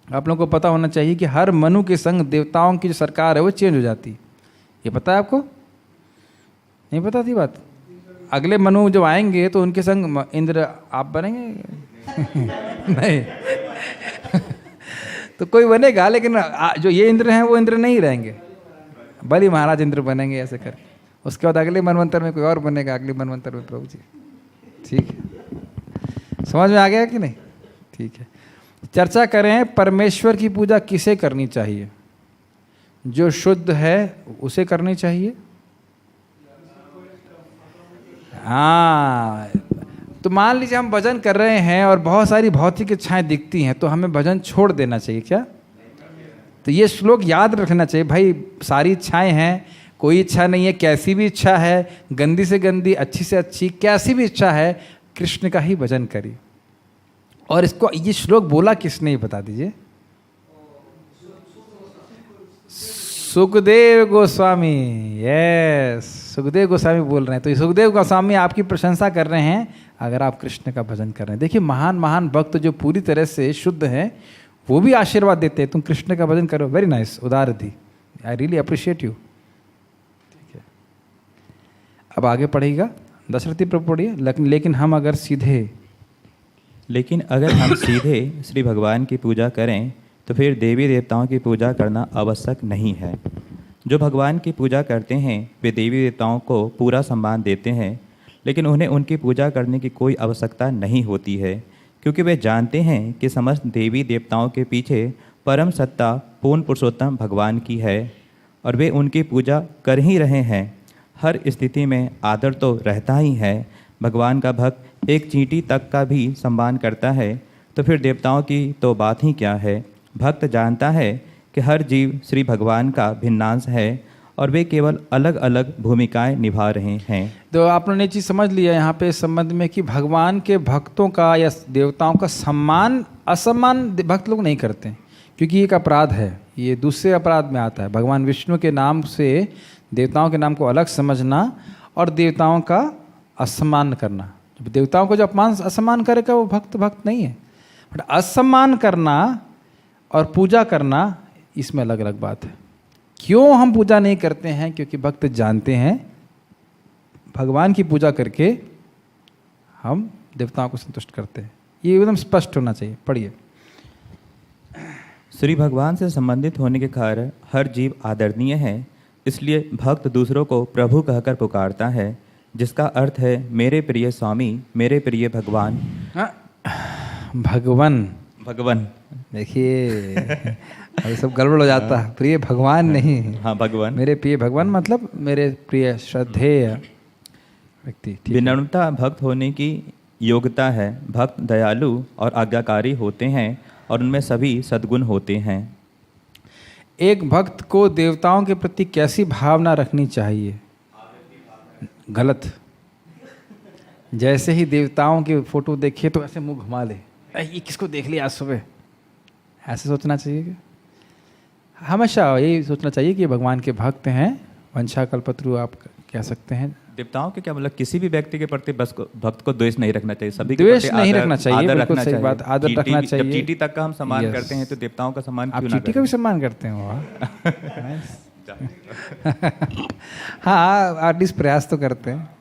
आप लोगों को पता होना चाहिए कि हर मनु के संग देवताओं की जो सरकार है वो चेंज हो जाती। ये पता है आपको? नहीं पता थी बात? अगले मनु जो आएंगे तो उनके संग इंद्र आप बनेंगे नहीं तो कोई बनेगा, लेकिन जो ये इंद्र हैं वो इंद्र नहीं रहेंगे, बलि महाराज इंद्र बनेंगे ऐसे कर। उसके बाद अगले मनवंतर में कोई और बनेगा, अगले मनवंतर में प्रभु जी। ठीक है, समझ में आ गया कि नहीं? ठीक है। चर्चा करें, परमेश्वर की पूजा किसे करनी चाहिए? जो शुद्ध है उसे करनी चाहिए। हाँ, तो मान लीजिए हम भजन कर रहे हैं और बहुत सारी भौतिक इच्छाएं दिखती हैं, तो हमें भजन छोड़ देना चाहिए क्या? तो ये श्लोक याद रखना चाहिए भाई, सारी इच्छाएं हैं, कोई इच्छा नहीं है, कैसी भी इच्छा है, गंदी से गंदी, अच्छी से अच्छी, कैसी भी इच्छा है, कृष्ण का ही भजन करिए। और इसको, ये श्लोक बोला किसने, ये बता दीजिए। सुखदेव गोस्वामी। यस, सुखदेव गोस्वामी बोल रहे हैं। तो सुखदेव गोस्वामी आपकी प्रशंसा कर रहे हैं अगर आप कृष्ण का भजन कर रहे हैं। देखिए, महान महान भक्त जो पूरी तरह से शुद्ध हैं, वो भी आशीर्वाद देते हैं तुम कृष्ण का भजन करो। वेरी नाइस, उदारती, आई रियली अप्रिशिएट यू। ठीक है, अब आगे पढ़ेगा दशरथी प्रभु पढ़िए। लेकिन हम अगर सीधे श्री भगवान की पूजा करें तो फिर देवी देवताओं की पूजा करना आवश्यक नहीं है। जो भगवान की पूजा करते हैं वे देवी देवताओं को पूरा सम्मान देते हैं, लेकिन उन्हें उनकी पूजा करने की कोई आवश्यकता नहीं होती है, क्योंकि वे जानते हैं कि समस्त देवी देवताओं के पीछे परम सत्ता पूर्ण पुरुषोत्तम भगवान की है और वे उनकी पूजा कर ही रहे हैं। हर स्थिति में आदर तो रहता ही है। भगवान का भक्त एक चींटी तक का भी सम्मान करता है, तो फिर देवताओं की तो बात ही क्या है। भक्त जानता है कि हर जीव श्री भगवान का भिन्नांश है और वे केवल अलग अलग भूमिकाएं निभा रहे हैं। तो आप लोगों ने चीज़ समझ लिया यहाँ पे इस संबंध में कि भगवान के भक्तों का या देवताओं का सम्मान असम्मान भक्त लोग नहीं करते, क्योंकि एक अपराध है, ये दूसरे अपराध में आता है। भगवान विष्णु के नाम से देवताओं के नाम को अलग समझना और देवताओं का असम्मान करना। देवताओं को जो अपमान असम्मान करेगा वो भक्त नहीं है। बट असम्मान करना और पूजा करना, इसमें अलग अलग बात है। क्यों हम पूजा नहीं करते हैं? क्योंकि भक्त जानते हैं भगवान की पूजा करके हम देवताओं को संतुष्ट करते हैं। ये एकदम स्पष्ट होना चाहिए। पढ़िए। श्री भगवान से संबंधित होने के कारण हर जीव आदरणीय है, इसलिए भक्त दूसरों को प्रभु कहकर पुकारता है, जिसका अर्थ है मेरे प्रिय स्वामी, मेरे प्रिय भगवान। भगवान देखिए ये सब गड़बड़ हो जाता है। प्रिय भगवान नहीं, हाँ भगवान, मेरे प्रिय भगवान मतलब मेरे प्रिय श्रद्धेय व्यक्ति। विनम्रता भक्त होने की योग्यता है। भक्त दयालु और आज्ञाकारी होते हैं और उनमें सभी सद्गुण होते हैं। एक भक्त को देवताओं के प्रति कैसी भावना रखनी चाहिए? गलत। जैसे ही देवताओं की फोटो देखे तो ऐसे मुंह घुमा ले, ये किसको देख लिया आज सुबह, ऐसे सोचना चाहिए। हमेशा यही सोचना चाहिए कि भगवान के भक्त हैं वंशा कल्पत्रु आप कह सकते हैं। देवताओं के क्या मतलब, किसी भी व्यक्ति के प्रति भक्त को द्वेष नहीं रखना चाहिए, सभी के द्वेष प्रति नहीं आदर- रखना चाहिए, आदर बिल्कुल रखना सही चाहिए। बात, आदर चींटी रखना भी- चाहिए। जब चींटी तक का हम सम्मान Yes. करते हैं तो देवताओं का सम्मान आप क्यों ना चींटी का भी करें? सम्मान करते हैं वाह। हाँ एटलीस्ट प्रयास तो करते हैं,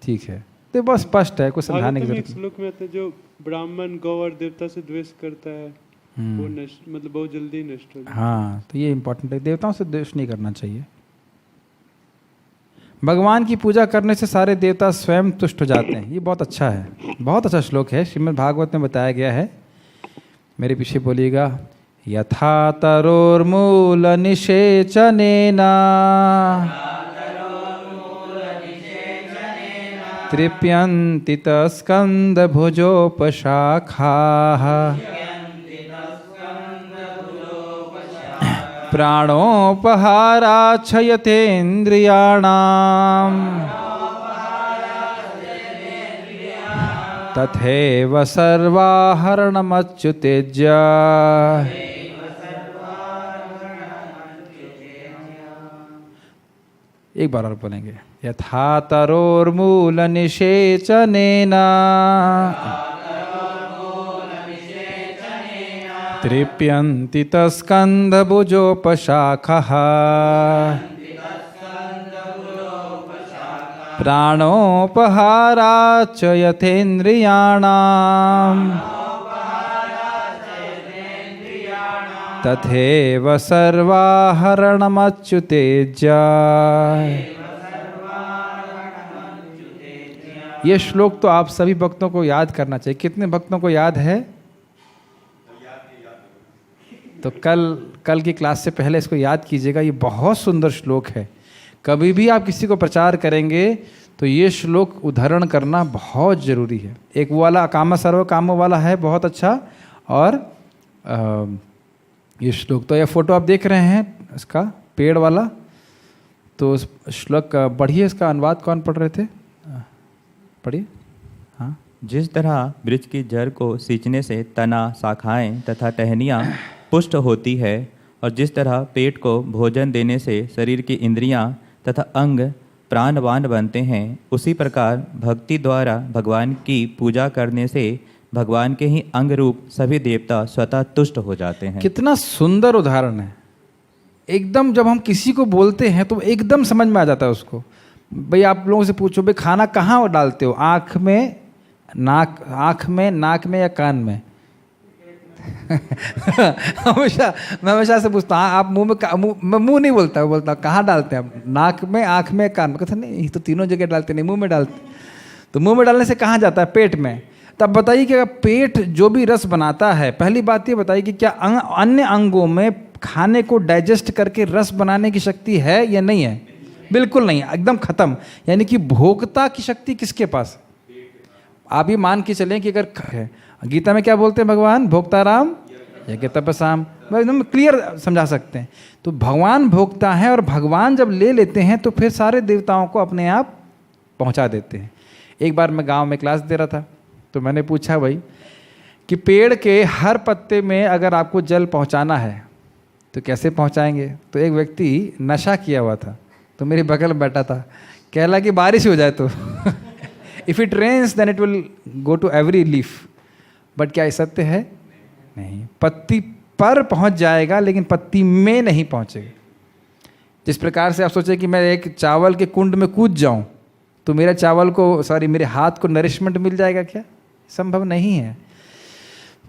ठीक है। तो बहुत स्पष्ट है, कुछ समझाने की भारत में एक जरूरत श्लोक में आता है, जो ब्राह्मण गौ और देवता से द्वेष करता है वो नष्ट, मतलब बहुत जल्दी नष्ट हो नहीं। जाता हाँ तो ये इम्पोर्टेंट है, देवताओं से द्वेष नहीं करना चाहिए। भगवान की पूजा करने से सारे देवता स्वयं तुष्ट हो जाते हैं, ये बहुत अच्छा है, बहुत अच्छा श्लोक है, श्रीमद् भागवत में बताया गया है। मेरे पीछे बोलिएगा, यथा तरोर्मूल निषेचनेना तृप्यन्ति तस्कंद भुजोपशाखाः प्राणोपहाराच्छयतेन्द्रियाणाम् तथैव सर्वाहरणमच्युतेज्य एक बार और बोलेंगे, यथा तरोर्मूल निषेचनेना तृप्यन्ति तस्कन्धभुजोपशाखः प्राणोपहाराच्च यथेन्द्रियाणाम् तथैव सर्वाहरणमच्युतेज्य। ये श्लोक तो आप सभी भक्तों को याद करना चाहिए। कितने भक्तों को याद है? तो कल की क्लास से पहले इसको याद कीजिएगा, ये बहुत सुंदर श्लोक है। कभी भी आप किसी को प्रचार करेंगे तो ये श्लोक उद्धरण करना बहुत ज़रूरी है। एक वो वाला काम सर्व काम वाला है बहुत अच्छा, और ये श्लोक तो, ये फोटो आप देख रहे हैं इसका पेड़ वाला, तो उस श्लोक पढ़िए, इसका अनुवाद कौन पढ़ रहे थे? पढ़िए। हाँ, जिस तरह वृक्ष की जड़ को सींचने से तना, शाखाएं तथा टहनियाँ पुष्ट होती है, और जिस तरह पेट को भोजन देने से शरीर की इंद्रियां तथा अंग प्राणवान बनते हैं, उसी प्रकार भक्ति द्वारा भगवान की पूजा करने से भगवान के ही अंग रूप सभी देवता स्वतः तुष्ट हो जाते हैं। कितना सुंदर उदाहरण है। एकदम जब हम किसी को बोलते हैं तो एकदम समझ में आ जाता है उसको। भाई आप लोगों से पूछो, भाई खाना कहाँ डालते हो? आँख में, नाक में या कान में? मैं हमेशा से पूछता हूँ, आप मुंह नहीं बोलता कहाँ डालते हैं आप? नाक में, आँख में, कान में? कहते नहीं, तो तीनों जगह डालते नहीं, मुंह में डालते। तो मुंह में डालने से कहाँ जाता है? पेट में। तब बताइए कि पेट जो भी रस बनाता है, पहली बात ये बताइए कि क्या अन्य अंगों में खाने को डाइजेस्ट करके रस बनाने की शक्ति है या नहीं है? बिल्कुल नहीं, एकदम खत्म। यानी कि भोक्ता की शक्ति किसके पास? आप ये मान के चलें कि अगर गीता में क्या बोलते हैं भगवान? भोक्ताराम यज्ञ तपसाम, एकदम क्लियर समझा सकते हैं। तो भगवान भोक्ता है, और भगवान जब ले लेते हैं तो फिर सारे देवताओं को अपने आप पहुंचा देते हैं। एक बार मैं गांव में क्लास दे रहा था, तो मैंने पूछा भाई कि पेड़ के हर पत्ते में अगर आपको जल पहुंचाना है तो कैसे पहुंचाएंगे? तो एक व्यक्ति नशा किया हुआ था, तो मेरे बगल में बैठा था, कहला कि बारिश हो जाए तो if it rains then it will go to every leaf. But क्या ये सत्य है? नहीं, पत्ती पर पहुंच जाएगा लेकिन पत्ती में नहीं पहुंचेगा। जिस प्रकार से आप सोचें कि मैं एक चावल के कुंड में कूद जाऊं तो मेरे मेरे हाथ को नरिशमेंट मिल जाएगा क्या? संभव नहीं है।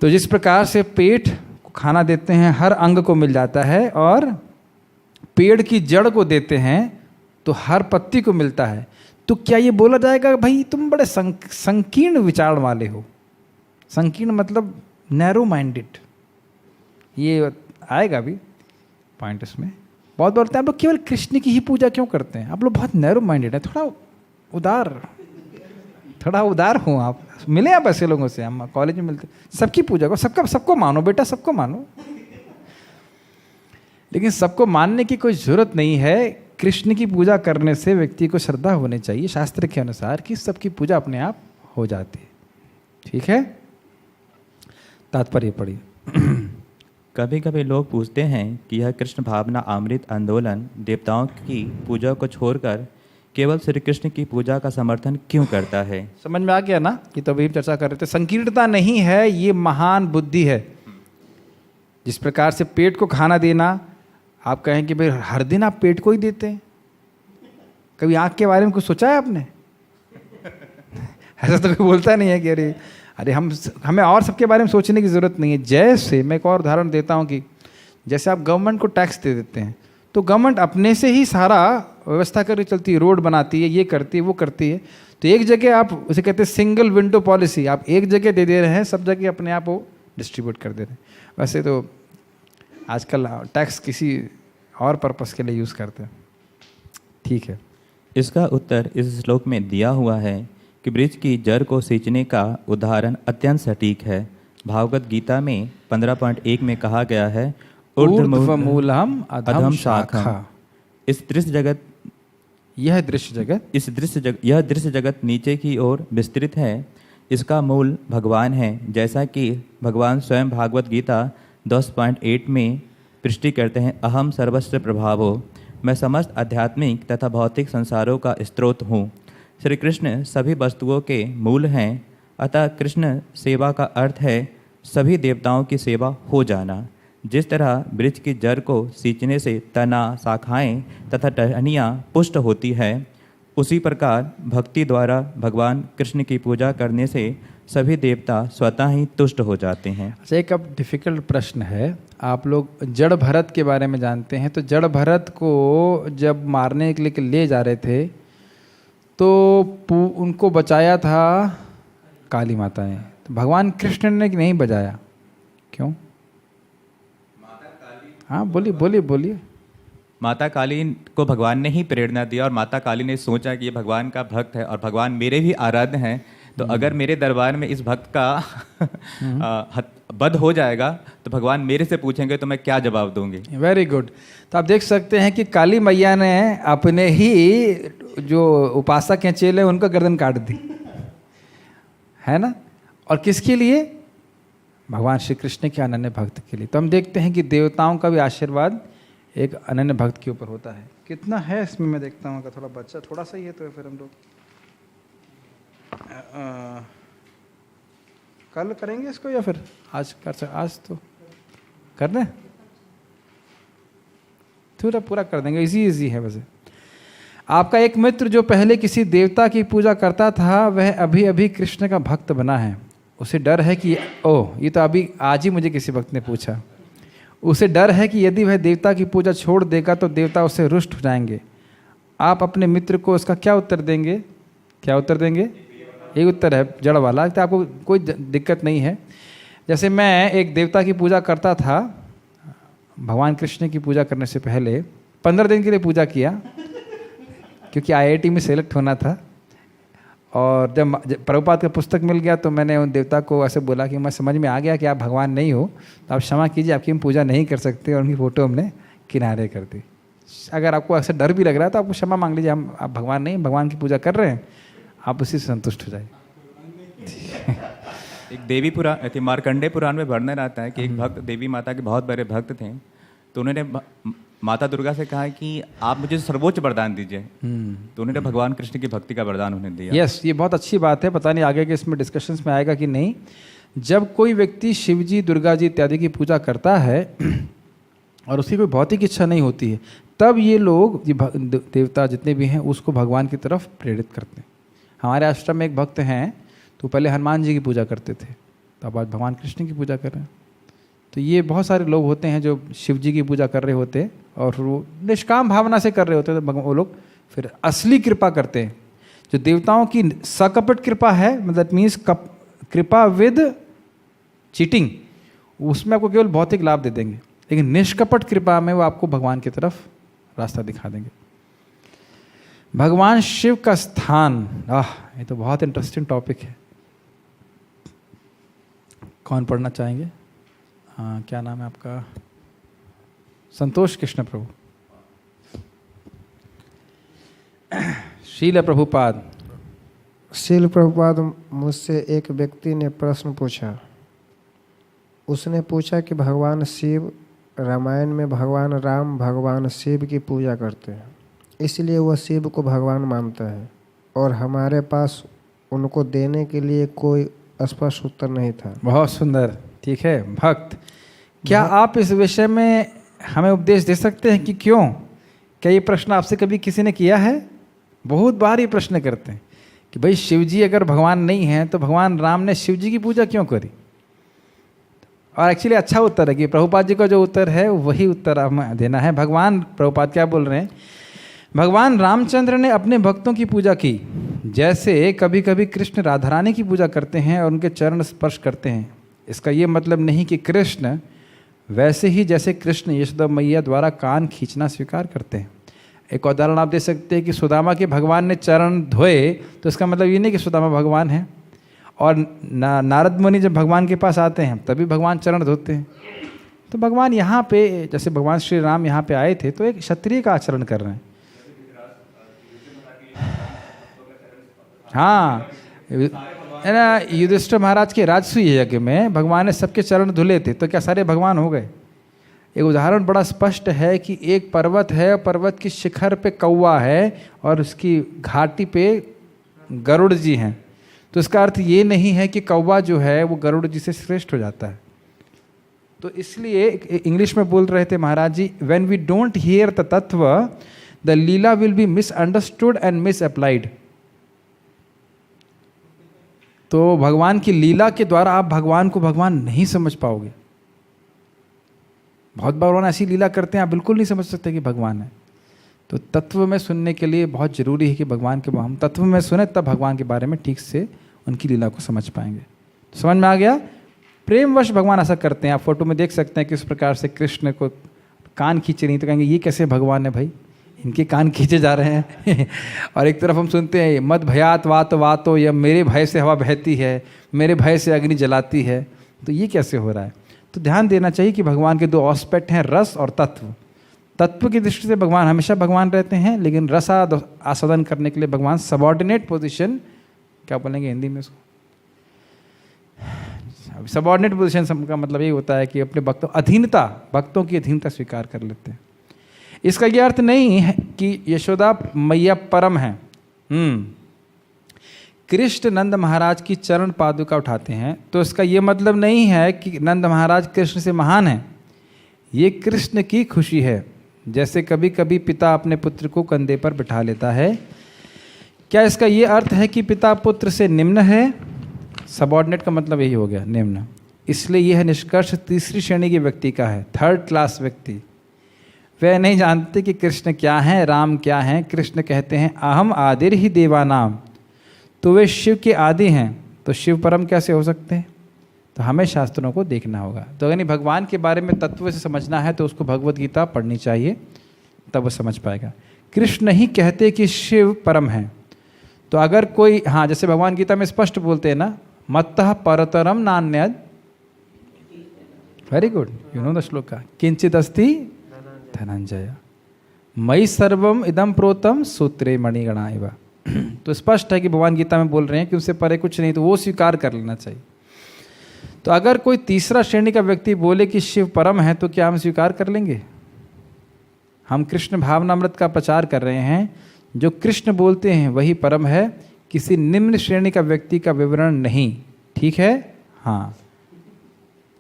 तो जिस प्रकार से पेट को खाना देते हैं, हर अंग को मिल जाता है, और पेड़ की जड़ को देते हैं तो हर पत्ती को मिलता है। तो क्या ये बोला जाएगा भाई तुम बड़े संकीर्ण विचार वाले हो? संकीर्ण मतलब नैरो माइंडेड, ये आएगा भी पॉइंट इसमें। बहुत बोलते हैं आप लोग केवल कृष्ण की ही पूजा क्यों करते हैं? आप लोग बहुत नैरो माइंडेड है, थोड़ा उदार हो आप। मिले आप ऐसे लोगों से, हम कॉलेज में मिलते। सबकी पूजा को, सबको मानो बेटा, सबको मानो, लेकिन सबको मानने की कोई जरूरत नहीं है। कृष्ण की पूजा करने से व्यक्ति को श्रद्धा होनी चाहिए शास्त्र के अनुसार कि सबकी पूजा अपने आप हो जाती है। ठीक है, तात्पर्य पढ़िए। कभी कभी लोग पूछते हैं कि यह कृष्ण भावना अमृत आंदोलन देवताओं की पूजा को छोड़कर केवल श्री कृष्ण की पूजा का समर्थन क्यों करता है। समझ में आ गया ना? कि तो अभी हम चर्चा कर रहे थे, संकीर्णता नहीं है, ये महान बुद्धि है। जिस प्रकार से पेट को खाना देना, आप कहें कि भाई हर दिन आप पेट को ही देते हैं, कभी आँख के बारे में कुछ सोचा है आपने? ऐसा तो कोई बोलता नहीं है कि अरे हमें और सबके बारे में सोचने की ज़रूरत नहीं है। जैसे मैं एक और उदाहरण देता हूँ कि जैसे आप गवर्नमेंट को टैक्स दे देते हैं, तो गवर्नमेंट अपने से ही सारा व्यवस्था करके चलती है, रोड बनाती है, ये करती है, वो करती है। तो एक जगह आप उसे कहते हैं सिंगल विंडो पॉलिसी, आप एक जगह दे रहे हैं, सब जगह अपने आप वो डिस्ट्रीब्यूट कर दे रहे हैं। वैसे तो आजकल टैक्स किसी और पर्पस के लिए यूज़ करते हैं। ठीक है, इसका उत्तर इस श्लोक में दिया हुआ है कि वृक्ष की जड़ को सींचने का उदाहरण अत्यंत सटीक है। भागवत गीता में 15.1 में कहा गया है, ऊर्ध्वमूलम अधम शाखा। इस दृश्य जगत यह दृश्य जगत नीचे की ओर विस्तृत है। इसका मूल भगवान है, जैसा कि भगवान स्वयं भागवत गीता 10.8 में पुष्टि करते हैं, अहम सर्वस्व प्रभावो, मैं समस्त आध्यात्मिक तथा भौतिक संसारों का स्रोत हूँ। श्री कृष्ण सभी वस्तुओं के मूल हैं, अतः कृष्ण सेवा का अर्थ है सभी देवताओं की सेवा हो जाना। जिस तरह वृक्ष की जड़ को सींचने से तना, शाखाएं तथा टहनियाँ पुष्ट होती है, उसी प्रकार भक्ति द्वारा भगवान कृष्ण की पूजा करने से सभी देवता स्वतः ही तुष्ट हो जाते हैं। अच्छा, एक अब डिफ़िकल्ट प्रश्न है। आप लोग जड़ भरत के बारे में जानते हैं, तो जड़ भरत को जब मारने के लिए ले जा रहे थे तो उनको बचाया था काली माता ने, तो भगवान कृष्ण ने नहीं बचाया, क्यों? हाँ बोलिए। माता काली को भगवान ने ही प्रेरणा दिया और माता काली ने सोचा कि ये भगवान का भक्त है और भगवान मेरे भी आराध्य हैं, तो अगर मेरे दरबार में इस भक्त का वध हो जाएगा तो भगवान मेरे से पूछेंगे तो मैं क्या जवाब दूंगी। Very good. तो आप देख सकते हैं कि काली मैया ने अपने ही जो उपासक हैं, चेले, उनका गर्दन काट दी, है ना? और किसके लिए? भगवान श्री कृष्ण के अनन्य भक्त के लिए। तो हम देखते हैं कि देवताओं का भी आशीर्वाद एक अनन्य भक्त के ऊपर होता है। कितना है इसमें मैं देखता हूँ, अगर थोड़ा बच्चा थोड़ा सा ही है तो फिर हम लोग कल करेंगे इसको या फिर आज आज तो कर दें, थोड़ा पूरा कर देंगे, इजी है। वैसे आपका एक मित्र जो पहले किसी देवता की पूजा करता था, वह अभी अभी कृष्ण का भक्त बना है। उसे डर है कि ये तो अभी आज ही मुझे किसी भक्त ने पूछा, उसे डर है कि यदि वह देवता की पूजा छोड़ देगा तो देवता उससे रुष्ट हो जाएंगे। आप अपने मित्र को उसका क्या उत्तर देंगे? यही उत्तर है जड़ वाला, तो आपको कोई दिक्कत नहीं है। जैसे मैं एक देवता की पूजा करता था, भगवान कृष्ण की पूजा करने से पहले 15 दिन के लिए पूजा किया, क्योंकि IIT में सेलेक्ट होना था। और जब प्रभुपाद का पुस्तक मिल गया तो मैंने उन देवता को ऐसे बोला कि मैं समझ में आ गया कि आप भगवान नहीं हो, तो आप क्षमा कीजिए, आपकी हम पूजा नहीं कर सकते। और उनकी फ़ोटो हमने किनारे कर दी। अगर आपको ऐसा डर भी लग रहा है तो आपको क्षमा मांग लीजिए, आप भगवान नहीं, भगवान की पूजा कर रहे हैं, आप उसी से संतुष्ट हो जाइए। एक देवी पुराण, मार्कंडे पुराण में वर्णन आता है कि एक भक्त देवी माता के बहुत बड़े भक्त थे, तो उन्होंने माता दुर्गा से कहा कि आप मुझे सर्वोच्च वरदान दीजिए, तो उन्होंने भगवान कृष्ण की भक्ति का वरदान उन्हें दिया। यस, ये बहुत अच्छी बात है। पता नहीं आगे के इसमें डिस्कशंस में आएगा कि नहीं। जब कोई व्यक्ति शिव जी, दुर्गा जी इत्यादि की पूजा करता है और उसकी कोई भौतिक इच्छा नहीं होती है, तब ये लोग देवता जितने भी हैं उसको भगवान की तरफ प्रेरित करते हैं। हमारे आश्रम में एक भक्त हैं, तो पहले हनुमान जी की पूजा करते थे, तो अब आज भगवान कृष्ण की पूजा कर रहे हैं। तो ये बहुत सारे लोग होते हैं जो शिव जी की पूजा कर रहे होते हैं और वो निष्काम भावना से कर रहे होते हैं, तो वो लोग फिर असली कृपा करते हैं। जो देवताओं की सकपट कृपा है, मतलब मीन्स कृपा विद चीटिंग, उसमें आपको केवल भौतिक लाभ दे देंगे, लेकिन निष्कपट कृपा में वो आपको भगवान की तरफ रास्ता दिखा देंगे। भगवान शिव का स्थान, ये तो बहुत इंटरेस्टिंग टॉपिक है। कौन पढ़ना चाहेंगे? हाँ, क्या नाम है आपका? संतोष कृष्ण प्रभु। शील प्रभुपाद। शील प्रभुपाद, मुझसे एक व्यक्ति ने प्रश्न पूछा, उसने पूछा कि भगवान शिव, रामायण में भगवान राम भगवान शिव की पूजा करते हैं, इसलिए वह शिव को भगवान मानता है और हमारे पास उनको देने के लिए कोई स्पष्ट उत्तर नहीं था। बहुत सुंदर। ठीक है भक्त, क्या आप इस विषय में हमें उपदेश दे सकते हैं कि क्यों? क्या ये प्रश्न आपसे कभी किसी ने किया है? बहुत बार ये प्रश्न करते हैं कि भाई शिव जी अगर भगवान नहीं हैं तो भगवान राम ने शिव जी की पूजा क्यों करी? और एक्चुअली अच्छा उत्तर है कि प्रभुपाद जी का जो उत्तर है वही उत्तर हमें देना है। भगवान प्रभुपाद क्या बोल रहे हैं? भगवान रामचंद्र ने अपने भक्तों की पूजा की, जैसे कभी कभी कृष्ण राधा रानी की पूजा करते हैं और उनके चरण स्पर्श करते हैं। इसका ये मतलब नहीं कि कृष्ण वैसे ही जैसे कृष्ण यशोदा मैया द्वारा कान खींचना स्वीकार करते हैं। एक उदाहरण आप दे सकते हैं कि सुदामा के भगवान ने चरण धोए, तो इसका मतलब ये नहीं कि सुदामा भगवान है। और नारद मुनि जब भगवान के पास आते हैं तभी भगवान चरण धोते हैं। तो भगवान यहाँ पे, जैसे भगवान श्री राम यहाँ पे आए थे तो एक क्षत्रिय का आचरण कर रहे हैं। हाँ, है ना, युधिष्ठिर महाराज के राजसूय यज्ञ में भगवान ने सबके चरण धुले थे, तो क्या सारे भगवान हो गए? एक उदाहरण बड़ा स्पष्ट है कि एक पर्वत है, पर्वत की शिखर पे कौवा है और उसकी घाटी पे गरुड़ जी हैं, तो इसका अर्थ ये नहीं है कि कौवा जो है वो गरुड़ जी से श्रेष्ठ हो जाता है। तो इसलिए इंग्लिश में बोल रहे थे Maharaj ji, when we don't hear the tattva the leela will be misunderstood and misapplied. तो भगवान की लीला के द्वारा आप भगवान को भगवान नहीं समझ पाओगे। बहुत बार भगवान ऐसी लीला करते हैं आप बिल्कुल नहीं समझ सकते कि भगवान है। तो तत्व में सुनने के लिए बहुत जरूरी है कि भगवान के हम तत्व में सुने, तब भगवान के बारे में ठीक से उनकी लीला को समझ पाएंगे। तो समझ में आ गया? प्रेमवश भगवान ऐसा करते हैं। आप फोटो में देख सकते हैं किस प्रकार से कृष्ण को कान खींचे नहीं, तो कहेंगे ये कैसे भगवान है भाई, इनके कान खींचे जा रहे हैं। और एक तरफ हम सुनते हैं मद भयात वातो वातो, या मेरे भय से हवा बहती है, मेरे भय से अग्नि जलाती है। तो ये कैसे हो रहा है? तो ध्यान देना चाहिए कि भगवान के दो एस्पेक्ट हैं, रस और तत्व। तत्व की दृष्टि से भगवान हमेशा भगवान रहते हैं, लेकिन रस आस्वादन करने के लिए भगवान सबऑर्डिनेट पोजीशन, क्या बोलेंगे हिंदी में इसको, सबऑर्डिनेट पोजीशन का मतलब ये होता है कि अपने भक्तों की अधीनता स्वीकार कर लेते हैं। इसका यह अर्थ नहीं है कि यशोदा मैया परम है। कृष्ण नंद महाराज की चरण पादुका उठाते हैं, तो इसका यह मतलब नहीं है कि नंद महाराज कृष्ण से महान हैं। ये कृष्ण की खुशी है, जैसे कभी कभी पिता अपने पुत्र को कंधे पर बिठा लेता है। क्या इसका ये अर्थ है कि पिता पुत्र से निम्न है? सबऑर्डिनेट का मतलब यही हो गया, निम्न। इसलिए यह निष्कर्ष तीसरी श्रेणी के व्यक्ति का है, थर्ड क्लास व्यक्ति। वे नहीं जानते कि कृष्ण क्या हैं, राम क्या हैं। कृष्ण कहते हैं अहम आदिर ही देवानाम, तो वे शिव के आदि हैं, तो शिव परम कैसे हो सकते हैं? तो हमें शास्त्रों को देखना होगा। तो यानी भगवान के बारे में तत्व से समझना है तो उसको भगवत गीता पढ़नी चाहिए, तब वो समझ पाएगा। कृष्ण नहीं कहते कि शिव परम है। तो अगर कोई, हाँ, जैसे भगवान गीता में स्पष्ट बोलते हैं ना, मत्तः परतरम नान्यद, very good, you know the shloka का, किंचित अस्ति धनंजय मयि सर्वम इदम प्रोतम सूत्रे मणिगणा इव। तो स्पष्ट है कि भगवान गीता में बोल रहे हैं कि उससे परे कुछ नहीं, तो वो स्वीकार कर लेना चाहिए। तो अगर कोई तीसरा श्रेणी का व्यक्ति बोले कि शिव परम है, तो क्या हम स्वीकार कर लेंगे? हम कृष्ण भावनामृत का प्रचार कर रहे हैं, जो कृष्ण बोलते हैं वही परम है, किसी निम्न श्रेणी का व्यक्ति का विवरण नहीं। ठीक है? हाँ,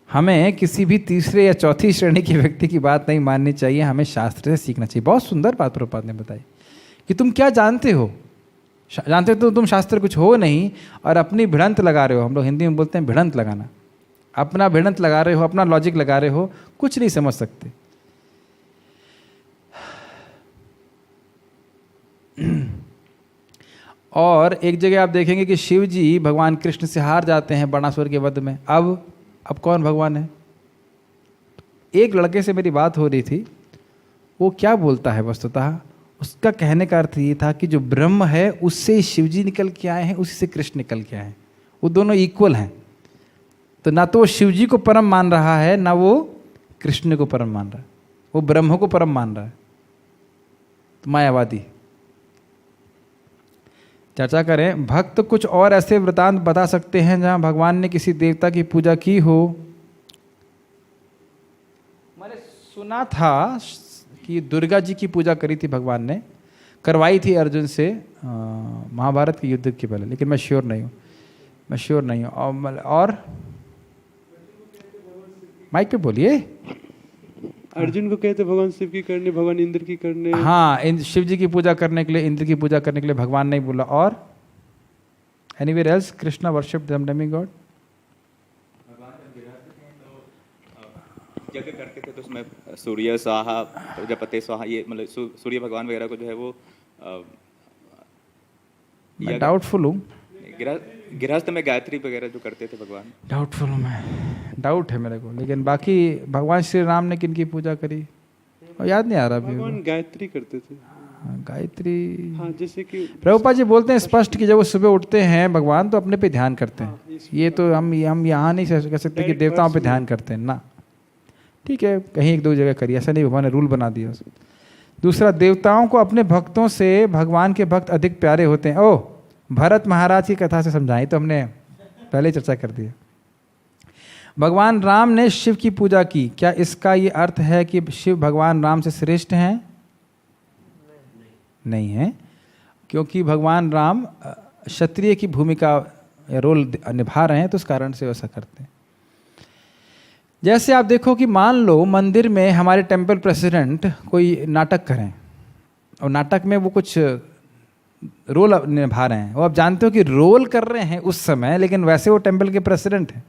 हमें किसी भी तीसरे या चौथी श्रेणी के व्यक्ति की बात नहीं माननी चाहिए, हमें शास्त्र से सीखना चाहिए। बहुत सुंदर बात प्रभुपाद ने बताई कि तुम क्या जानते हो, जानते तो तुम शास्त्र कुछ हो नहीं, और अपनी भिड़ंत लगा रहे हो। हम लोग हिंदी में बोलते हैं भिड़ंत लगाना, अपना भिड़ंत लगा रहे हो, अपना लॉजिक लगा रहे हो, कुछ नहीं समझ सकते। और एक जगह आप देखेंगे कि शिव जी भगवान कृष्ण से हार जाते हैं बाणासुर के वध में। अब कौन भगवान है? एक लड़के से मेरी बात हो रही थी, वो क्या बोलता है वस्तुतः, उसका कहने का अर्थ ये था कि जो ब्रह्म है उससे शिव जी निकल के आए हैं, उसी से कृष्ण निकल के आए हैं, वो दोनों इक्वल हैं। तो ना तो वो शिव जी को परम मान रहा है, ना वो कृष्ण को परम मान रहा है, वो ब्रह्म को परम मान रहा है। तो मायावादी। चर्चा करें, भक्त कुछ और ऐसे वृतांत बता सकते हैं जहाँ भगवान ने किसी देवता की पूजा की हो सुना था कि दुर्गा जी की पूजा करी थी भगवान ने, करवाई थी अर्जुन से महाभारत के युद्ध के पहले, लेकिन मैं श्योर नहीं हूँ। और माइक पे बोलिए। अर्जुन को कहते भगवान शिव की करने, भगवान इंद्र की करने। हाँ, शिव जी की पूजा करने के लिए, इंद्र की पूजा करने के लिए भगवान नहीं बोला। और anywhere else Krishna worship them demigod. यज्ञ करते थे तो उसमें सूर्य स्वाहा, प्रजापति स्वाहा, ये मतलब सूर्य भगवान वगैरह को जो है वो मैं डाउटफुल हूँ। गृहस्थ में गायत्री वगैरह जो करते थे भगवान, डाउटफुल हूँ मैं, डाउट है मेरे को। लेकिन बाकी भगवान श्री राम ने किन की पूजा करी और याद नहीं आ रहा अभी। भगवान गायत्री करते थे। गायत्री, हाँ, जैसे कि प्रभुपाद जी बोलते हैं स्पष्ट कि जब वो सुबह उठते हैं भगवान तो अपने पे ध्यान करते हैं। ये तो हम यहाँ नहीं कह सकते कि देवताओं पे ध्यान करते हैं ना। ठीक है, कहीं एक दो जगह करिए, ऐसा नहीं भगवान ने रूल बना दिया। दूसरा, देवताओं को अपने भक्तों से भगवान के भक्त अधिक प्यारे होते हैं। ओह, भरत महाराज की कथा से समझाई तो हमने पहले चर्चा कर दी। भगवान राम ने शिव की पूजा की, क्या इसका ये अर्थ है कि शिव भगवान राम से श्रेष्ठ हैं? नहीं है, क्योंकि भगवान राम क्षत्रिय की भूमिका या रोल निभा रहे हैं, तो उस कारण से वैसा करते हैं। जैसे आप देखो कि मान लो मंदिर में हमारे टेम्पल प्रेसिडेंट कोई नाटक करें और नाटक में वो कुछ रोल निभा रहे हैं, वो आप जानते हो कि रोल कर रहे हैं उस समय, लेकिन वैसे वो टेम्पल के प्रेसिडेंट हैं।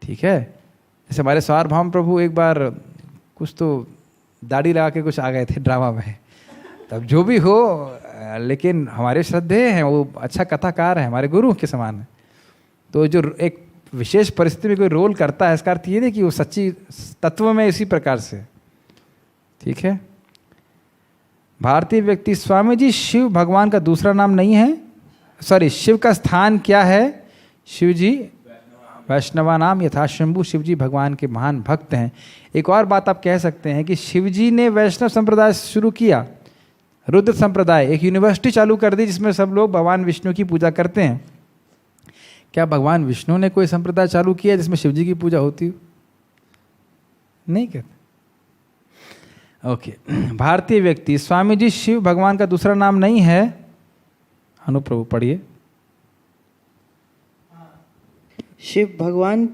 ठीक है, जैसे हमारे सार्वभौम प्रभु एक बार कुछ तो दाढ़ी लगा के कुछ आ गए थे ड्रामा में, तब जो भी हो, लेकिन हमारे श्रद्धेय हैं, वो अच्छा कथाकार है, हमारे गुरु के समान है। तो जो एक विशेष परिस्थिति में कोई रोल करता है, इसका अर्थ ये नहीं कि वो सच्ची तत्व में इसी प्रकार से। ठीक है, भारतीय व्यक्ति, स्वामी जी शिव भगवान का दूसरा नाम नहीं है? सॉरी, शिव का स्थान क्या है? शिव जी वैष्णवा नाम यथाशंभु, शिव जी भगवान के महान भक्त हैं। एक और बात आप कह सकते हैं कि शिव जी ने वैष्णव संप्रदाय शुरू किया, रुद्र संप्रदाय, एक यूनिवर्सिटी चालू कर दी जिसमें सब लोग भगवान विष्णु की पूजा करते हैं। क्या भगवान विष्णु ने कोई संप्रदाय चालू किया जिसमें शिव जी की पूजा होती हो? नहीं कहते। ओके, भारतीय व्यक्ति, स्वामी जी शिव भगवान का दूसरा नाम नहीं है? अनुप्रभु पढ़िए। शिव भगवान,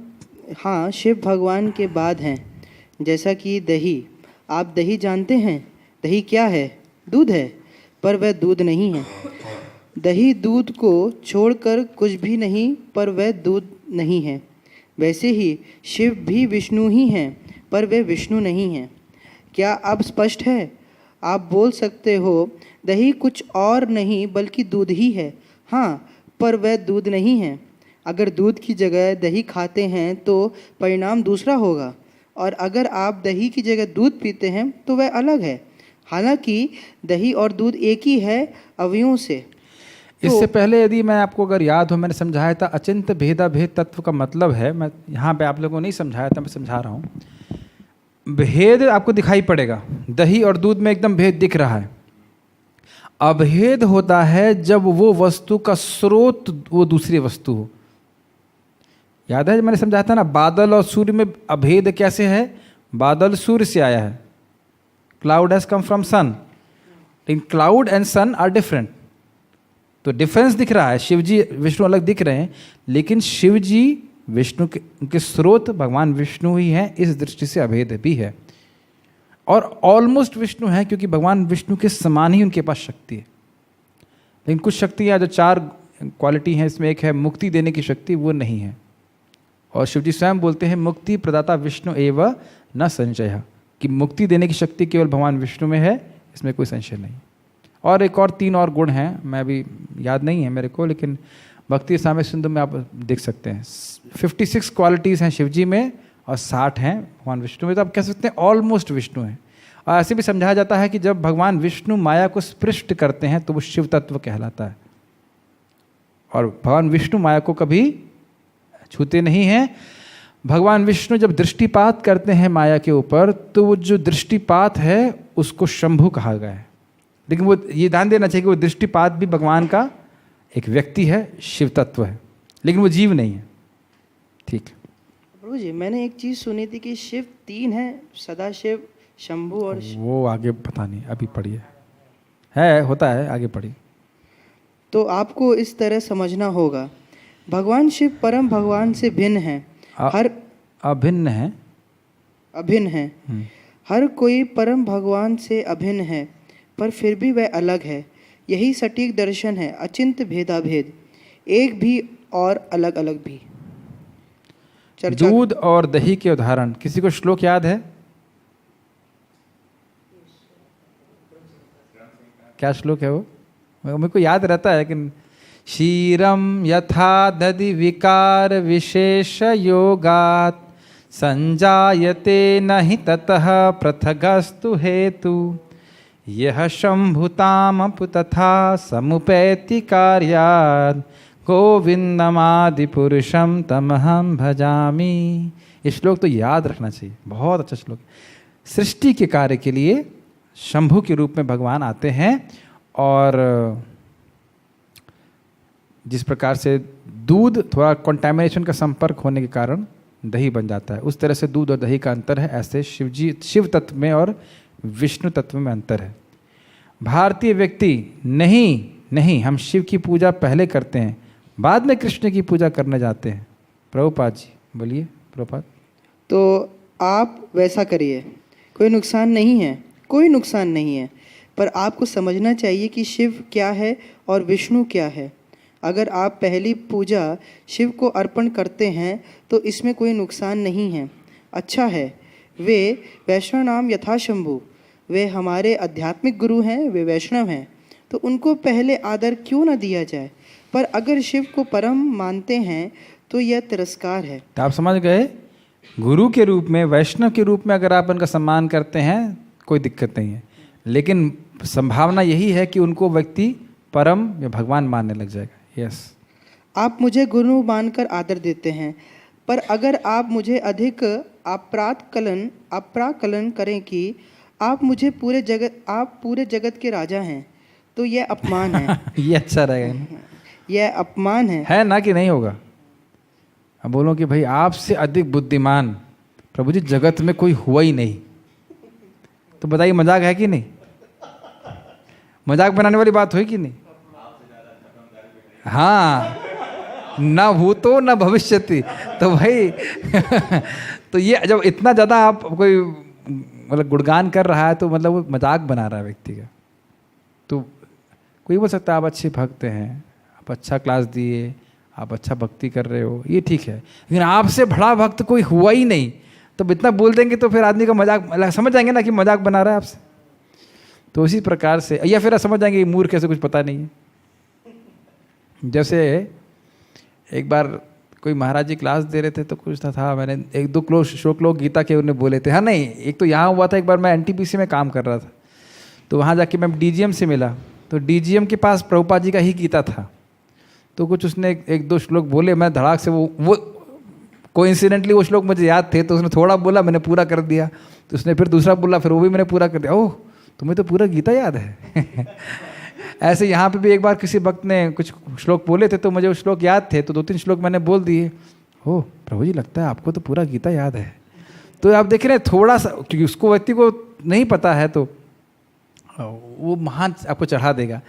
हाँ, शिव भगवान के बाद हैं, जैसा कि दही। आप दही जानते हैं? दही क्या है? दूध है, पर वह दूध नहीं है। दही दूध को छोड़कर कुछ भी नहीं, पर वह दूध नहीं है। वैसे ही शिव भी विष्णु ही हैं, पर वे विष्णु नहीं हैं। क्या अब स्पष्ट है? आप बोल सकते हो दही कुछ और नहीं बल्कि दूध ही है। हाँ, पर वह दूध नहीं है। अगर दूध की जगह दही खाते हैं तो परिणाम दूसरा होगा, और अगर आप दही की जगह दूध पीते हैं तो वह अलग है। हालांकि दही और दूध एक ही है अवयवों से। इससे पहले यदि मैं आपको अगर याद हो, मैंने समझाया था अचिंत भेदा भेद तत्व का मतलब है, मैं यहाँ पे आप लोगों को नहीं समझाया था, मैं समझा रहा हूँ। भेद आपको दिखाई पड़ेगा, दही और दूध में एकदम भेद दिख रहा है। अभेद होता है जब वो वस्तु का स्रोत वो दूसरी वस्तु हो। याद है मैंने समझाया था ना, बादल और सूर्य में अभेद कैसे है? बादल सूर्य से आया है, cloud has come from sun, लेकिन cloud and sun are different. तो डिफरेंस दिख रहा है, शिव जी विष्णु अलग दिख रहे हैं, लेकिन शिव जी विष्णु के उनके स्रोत भगवान विष्णु ही हैं, इस दृष्टि से अभेद भी है। और ऑलमोस्ट विष्णु है, क्योंकि भगवान विष्णु के समान ही उनके पास शक्ति है। लेकिन कुछ शक्तियाँ जो 4 क्वालिटी हैं, इसमें एक है मुक्ति देने की शक्ति, वो नहीं है। और शिव जी स्वयं बोलते हैं मुक्ति प्रदाता विष्णु एव न संशय, कि मुक्ति देने की शक्ति केवल भगवान विष्णु में है, इसमें कोई संशय नहीं। और एक और 3 और गुण हैं, मैं अभी याद नहीं है मेरे को, लेकिन भक्ति साम्य सिंधु में आप देख सकते हैं। 56 क्वालिटीज़ हैं शिव जी में और 60 हैं भगवान विष्णु में। तो आप कह सकते हैं ऑलमोस्ट विष्णु हैं। और ऐसे भी समझाया जाता है कि जब भगवान विष्णु माया को स्पृष्ट करते हैं तो वो शिव तत्व कहलाता है, और भगवान विष्णु माया को कभी छूते नहीं हैं। भगवान विष्णु जब दृष्टिपात करते हैं माया के ऊपर, तो वो जो दृष्टिपात है उसको शंभु कहा गया है। लेकिन वो ये ध्यान देना चाहिए कि वो दृष्टिपात भी भगवान का एक व्यक्ति है, शिव तत्व है, लेकिन वो जीव नहीं है। ठीक। प्रभु प्रभु जी, मैंने एक चीज सुनी थी कि शिव 3 है, सदाशिव, शंभु और वो आगे पता नहीं, अभी पढ़िए, है होता है, आगे पढ़िए। तो आपको इस तरह समझना होगा, भगवान शिव परम भगवान से भिन्न है, हर अभिन्न है, अभिन्न है। हर कोई परम भगवान से अभिन्न है, पर फिर भी वह अलग है। यही सटीक दर्शन है, अचिंत भेदाभेद, एक भी और अलग अलग भी। चर्चा दूध और दही के उदाहरण, किसी को श्लोक याद है? क्या श्लोक है वो? मेरे को याद रहता है, लेकिन क्षीरम यथा दधि विकार विशेष योगात् संजायते नहि ततः पृथगस्तु हेतु यह शंभुतामपु तथा समुपैति कार्यात् गोविंदमादि पुरुषम तमहम भजामि। ये श्लोक तो याद रखना चाहिए, बहुत अच्छा श्लोक। सृष्टि के कार्य के लिए शंभु के रूप में भगवान आते हैं, और जिस प्रकार से दूध थोड़ा कंटामिनेशन का संपर्क होने के कारण दही बन जाता है, उस तरह से दूध और दही का अंतर है। ऐसे शिव तत्व में और विष्णु तत्व में अंतर है। भारतीय व्यक्ति नहीं, हम शिव की पूजा पहले करते हैं, बाद में कृष्ण की पूजा करने जाते हैं। प्रभुपाद जी बोलिए। प्रभुपाद, तो आप वैसा करिए, कोई नुकसान नहीं है, कोई नुकसान नहीं है, पर आपको समझना चाहिए कि शिव क्या है और विष्णु क्या है। अगर आप पहली पूजा शिव को अर्पण करते हैं तो इसमें कोई नुकसान नहीं है, अच्छा है। वे वैष्णव नाम यथा शंभु, वे हमारे आध्यात्मिक गुरु हैं, वे वैष्णव हैं, तो उनको पहले आदर क्यों न दिया जाए। पर अगर शिव को परम मानते हैं तो यह तिरस्कार है। तो आप समझ गए, गुरु के रूप में, वैष्णव के रूप में अगर आप उनका सम्मान करते हैं कोई दिक्कत नहीं है, लेकिन संभावना यही है कि उनको व्यक्ति परम या भगवान मानने लग जाएगा। यस, आप मुझे गुरु मानकर आदर देते हैं, पर अगर आप मुझे अधिक अपराकलन करें कि आप पूरे जगत के राजा हैं, तो यह अपमान है। ये अच्छा रहेगा ना? यह अपमान है ना कि नहीं होगा? अब बोलो कि भाई आपसे अधिक बुद्धिमान प्रभु जी जगत में कोई हुआ ही नहीं, तो बताइए मजाक है कि नहीं? मजाक बनाने वाली बात हुई कि नहीं? हाँ, ना भूतो ना भविष्यति, तो भाई तो ये जब इतना ज़्यादा आप कोई मतलब गुणगान कर रहा है, तो मतलब वो मजाक बना रहा है व्यक्ति का। तो कोई बोल सकता है आप अच्छे भक्त हैं, आप अच्छा क्लास दिए, आप अच्छा भक्ति कर रहे हो, ये ठीक है, लेकिन आपसे बड़ा भक्त कोई हुआ ही नहीं, तो इतना बोल देंगे तो फिर आदमी का मजाक समझ जाएंगे ना कि मजाक बना रहा है आपसे। तो इसी प्रकार से, या फिर समझ जाएंगे मूर्ख ऐसे कुछ पता नहीं है। जैसे एक बार कोई महाराज जी क्लास दे रहे थे, तो कुछ था मैंने 1-2 श्लोक गीता के उन्हें बोले थे। हाँ नहीं, एक तो यहाँ हुआ था, एक बार मैं NTPC में काम कर रहा था, तो वहाँ जाके मैं DGM से मिला, तो DGM के पास प्रभुपाद जी का ही गीता था, तो कुछ उसने 1-2 श्लोक बोले, मैं धड़ाक से वो कोइंसिडेंटली वो श्लोक मुझे याद थे, तो उसने थोड़ा बोला, मैंने पूरा कर दिया, तो उसने फिर दूसरा बोला, फिर वो भी मैंने पूरा कर दिया। ओह, तुम्हें तो पूरा गीता याद है। ऐसे यहाँ पे भी एक बार किसी भक्त ने कुछ श्लोक बोले थे, तो मुझे वो श्लोक याद थे, तो 2-3 श्लोक मैंने बोल दिए। हो प्रभु जी, लगता है आपको तो पूरा गीता याद है। तो आप देख रहे हैं, थोड़ा सा, क्योंकि उसको व्यक्ति को नहीं पता है, तो वो महान आपको चढ़ा देगा।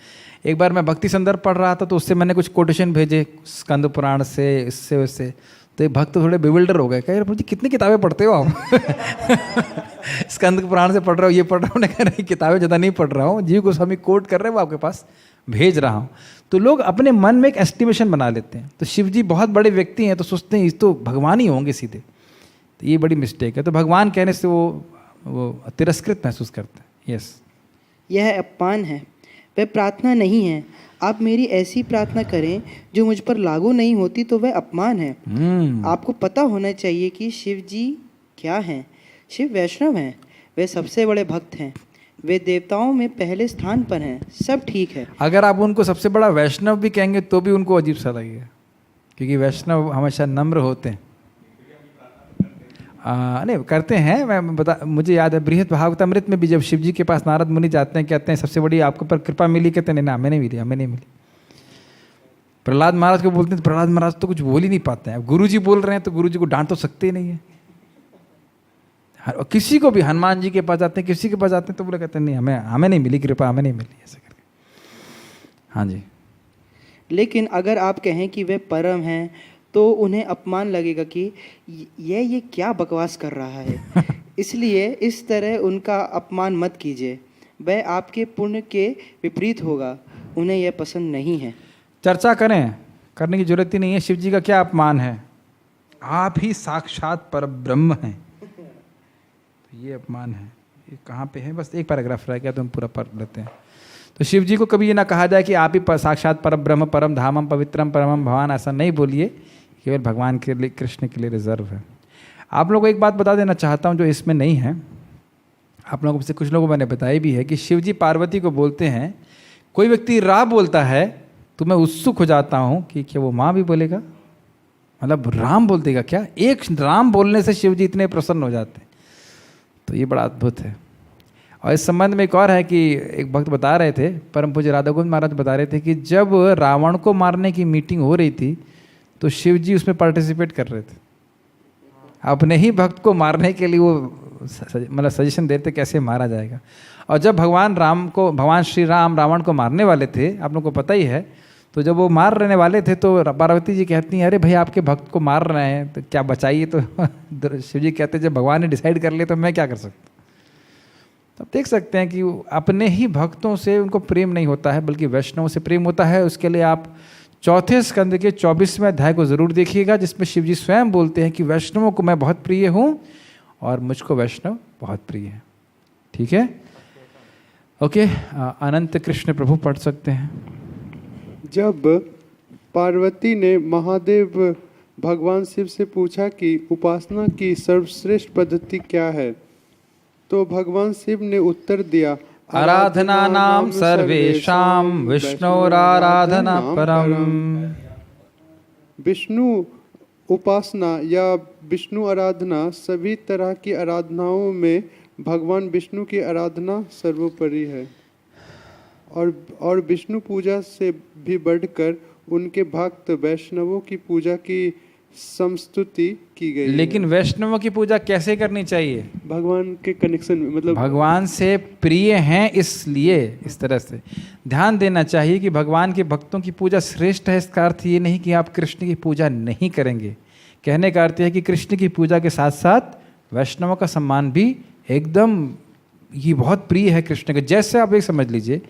एक बार मैं भक्ति संदर्भ पढ़ रहा था, तो उससे मैंने कुछ कोटेशन भेजे स्कंद पुराण से, इससे उससे, तो एक भक्त थोड़े बिविल्डर हो गए, कह रहे प्रभु जी कितनी किताबें पढ़ते हो आप? स्कंद पुराण से पढ़ रहे हो, ये पढ़ रहा हूँ, कह रहे किताबें ज़्यादा नहीं पढ़ रहा हूँ, जीव गोस्वामी कोट कर रहे हो, आपके पास भेज रहा हूँ। तो लोग अपने मन में एक एस्टिमेशन बना लेते हैं, तो शिव जी बहुत बड़े व्यक्ति हैं, तो सोचते हैं इस तो भगवान ही होंगे सीधे, तो ये बड़ी मिस्टेक है। तो भगवान कहने से वो तिरस्कृत महसूस करते हैं। यस, यह अपमान है, वह प्रार्थना नहीं है। आप मेरी ऐसी प्रार्थना करें जो मुझ पर लागू नहीं होती, तो वह अपमान है। आपको पता होना चाहिए कि शिव जी क्या हैं। शिव वैष्णव हैं, वे सबसे बड़े भक्त हैं, वे देवताओं में पहले स्थान पर हैं, सब ठीक है। अगर आप उनको सबसे बड़ा वैष्णव भी कहेंगे तो भी उनको अजीब सा लगेगा, क्योंकि वैष्णव हमेशा नम्र होते हैं। नहीं करते हैं, मुझे याद है बृहद भागवतामृत में भी जब शिव जी के पास नारद मुनि जाते हैं, कहते हैं सबसे बड़ी आपके पर कृपा मिली, कहते हैं ना, हमें नहीं मिली, हमें नहीं मिली। प्रहलाद महाराज को बोलते हैं तो प्रहलाद महाराज तो कुछ बोल ही नहीं पाते हैं। अब गुरु जी बोल रहे हैं तो गुरु जी को डांट तो सकते ही नहीं है। और किसी को भी हनुमान जी के पास जाते हैं, किसी के पास जाते हैं तो बोले कहते हैं नहीं, हमें नहीं मिली कृपा, हमें नहीं मिली, ऐसे करके। हाँ जी। लेकिन अगर आप कहें कि वे परम हैं तो उन्हें अपमान लगेगा कि ये क्या बकवास कर रहा है। इसलिए इस तरह उनका अपमान मत कीजिए, वह आपके पुण्य के विपरीत होगा, उन्हें यह पसंद नहीं है। चर्चा करने की जरूरत ही नहीं है। शिव जी का क्या अपमान है? आप ही साक्षात परब्रह्म हैं, तो ये अपमान है। ये कहाँ पे है? बस एक पैराग्राफ रह गया तो हम पूरा पढ़ लेते हैं। तो शिव जी को कभी ये ना कहा जाए कि आप ही साक्षात परब्रह्म, परम धामम, पवित्रम, परमम भगवान, ऐसा नहीं बोलिए। केवल भगवान के लिए, कृष्ण के लिए रिजर्व है। आप लोगों को एक बात बता देना चाहता हूँ जो इसमें नहीं है। आप लोगों में से कुछ लोगों को मैंने बताई भी है कि शिव जी पार्वती को बोलते हैं, कोई व्यक्ति रा बोलता है तो मैं उत्सुक हो जाता हूँ कि क्या वो माँ भी बोलेगा, मतलब राम बोल देगा क्या? एक राम बोलने से शिव जी इतने प्रसन्न हो जाते हैं। तो ये बड़ा अद्भुत है। और इस संबंध में एक और है कि एक भक्त बता रहे थे, परम पूज्य राधा गोविंद महाराज बता रहे थे कि जब रावण को मारने की मीटिंग हो रही थी तो शिव जी उसमें पार्टिसिपेट कर रहे थे। अपने ही भक्त को मारने के लिए वो मतलब सजेशन देते कैसे मारा जाएगा। और जब भगवान श्री राम रावण को मारने वाले थे, आप लोगों को पता ही है, तो जब वो मार रहने वाले थे तो पार्वती जी कहती हैं, अरे भाई आपके भक्त को मार रहे हैं तो क्या बचाइए। तो शिव जी कहते हैं, जब भगवान ने डिसाइड कर लिया तो मैं क्या कर सकता। तो आप देख सकते हैं कि अपने ही भक्तों से उनको प्रेम नहीं होता है, बल्कि वैष्णवों से प्रेम होता है। उसके लिए आप चौथे स्कंद के 24वें अध्याय को जरूर देखिएगा, जिसमें शिव जी स्वयं बोलते हैं कि वैष्णवों को मैं बहुत प्रिय हूँ और मुझको वैष्णव बहुत प्रिय है। ठीक है, ओके। अनंत कृष्ण प्रभु पढ़ सकते हैं। जब पार्वती ने महादेव भगवान शिव से पूछा कि उपासना की सर्वश्रेष्ठ पद्धति क्या है, तो भगवान शिव ने उत्तर दिया, आराधना नाम सर्वेशाम विष्णोराराधना परम। विष्णु उपासना या विष्णु आराधना, सभी तरह की आराधनाओं में भगवान विष्णु की आराधना सर्वोपरि है। और विष्णु पूजा से भी बढ़कर उनके भक्त वैष्णवों की पूजा की समस्तुति की गई। लेकिन वैष्णवों की पूजा कैसे करनी चाहिए? भगवान के कनेक्शन में, मतलब भगवान से प्रिय हैं, इसलिए इस तरह से ध्यान देना चाहिए कि भगवान के भक्तों की पूजा श्रेष्ठ है। इसका अर्थ ये नहीं कि आप कृष्ण की पूजा नहीं करेंगे। कहने का अर्थ है कि कृष्ण की पूजा के साथ साथ वैष्णवों का सम्मान भी एकदम ये बहुत प्रिय है कृष्ण के। जैसे आप एक समझ लीजिए,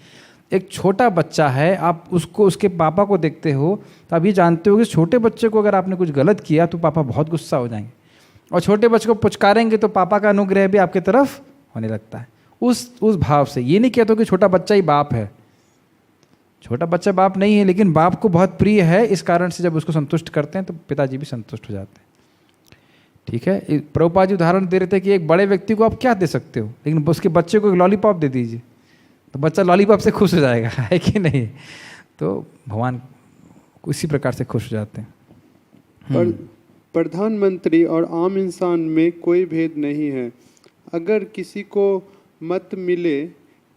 एक छोटा बच्चा है, आप उसको उसके पापा को देखते हो तो आप ये जानते हो कि छोटे बच्चे को अगर आपने कुछ गलत किया तो पापा बहुत गुस्सा हो जाएंगे, और छोटे बच्चे को पुचकारेंगे तो पापा का अनुग्रह भी आपके तरफ होने लगता है। उस भाव से ये नहीं कहते कि छोटा बच्चा ही बाप है। छोटा बच्चा बाप नहीं है, लेकिन बाप को बहुत प्रिय है। इस कारण से जब उसको संतुष्ट करते हैं तो पिताजी भी संतुष्ट हो जाते हैं। ठीक है, प्रभुपाद जी उदाहरण दे रहे थे कि एक बड़े व्यक्ति को आप क्या दे सकते हो, लेकिन उसके बच्चे को एक लॉलीपॉप दे दीजिए तो बच्चा लॉलीपॉप से खुश हो जाएगा, है कि नहीं? तो भगवान उसी प्रकार से खुश हो जाते हैं। प्रधानमंत्री और आम इंसान में कोई भेद नहीं है। अगर किसी को मत मिले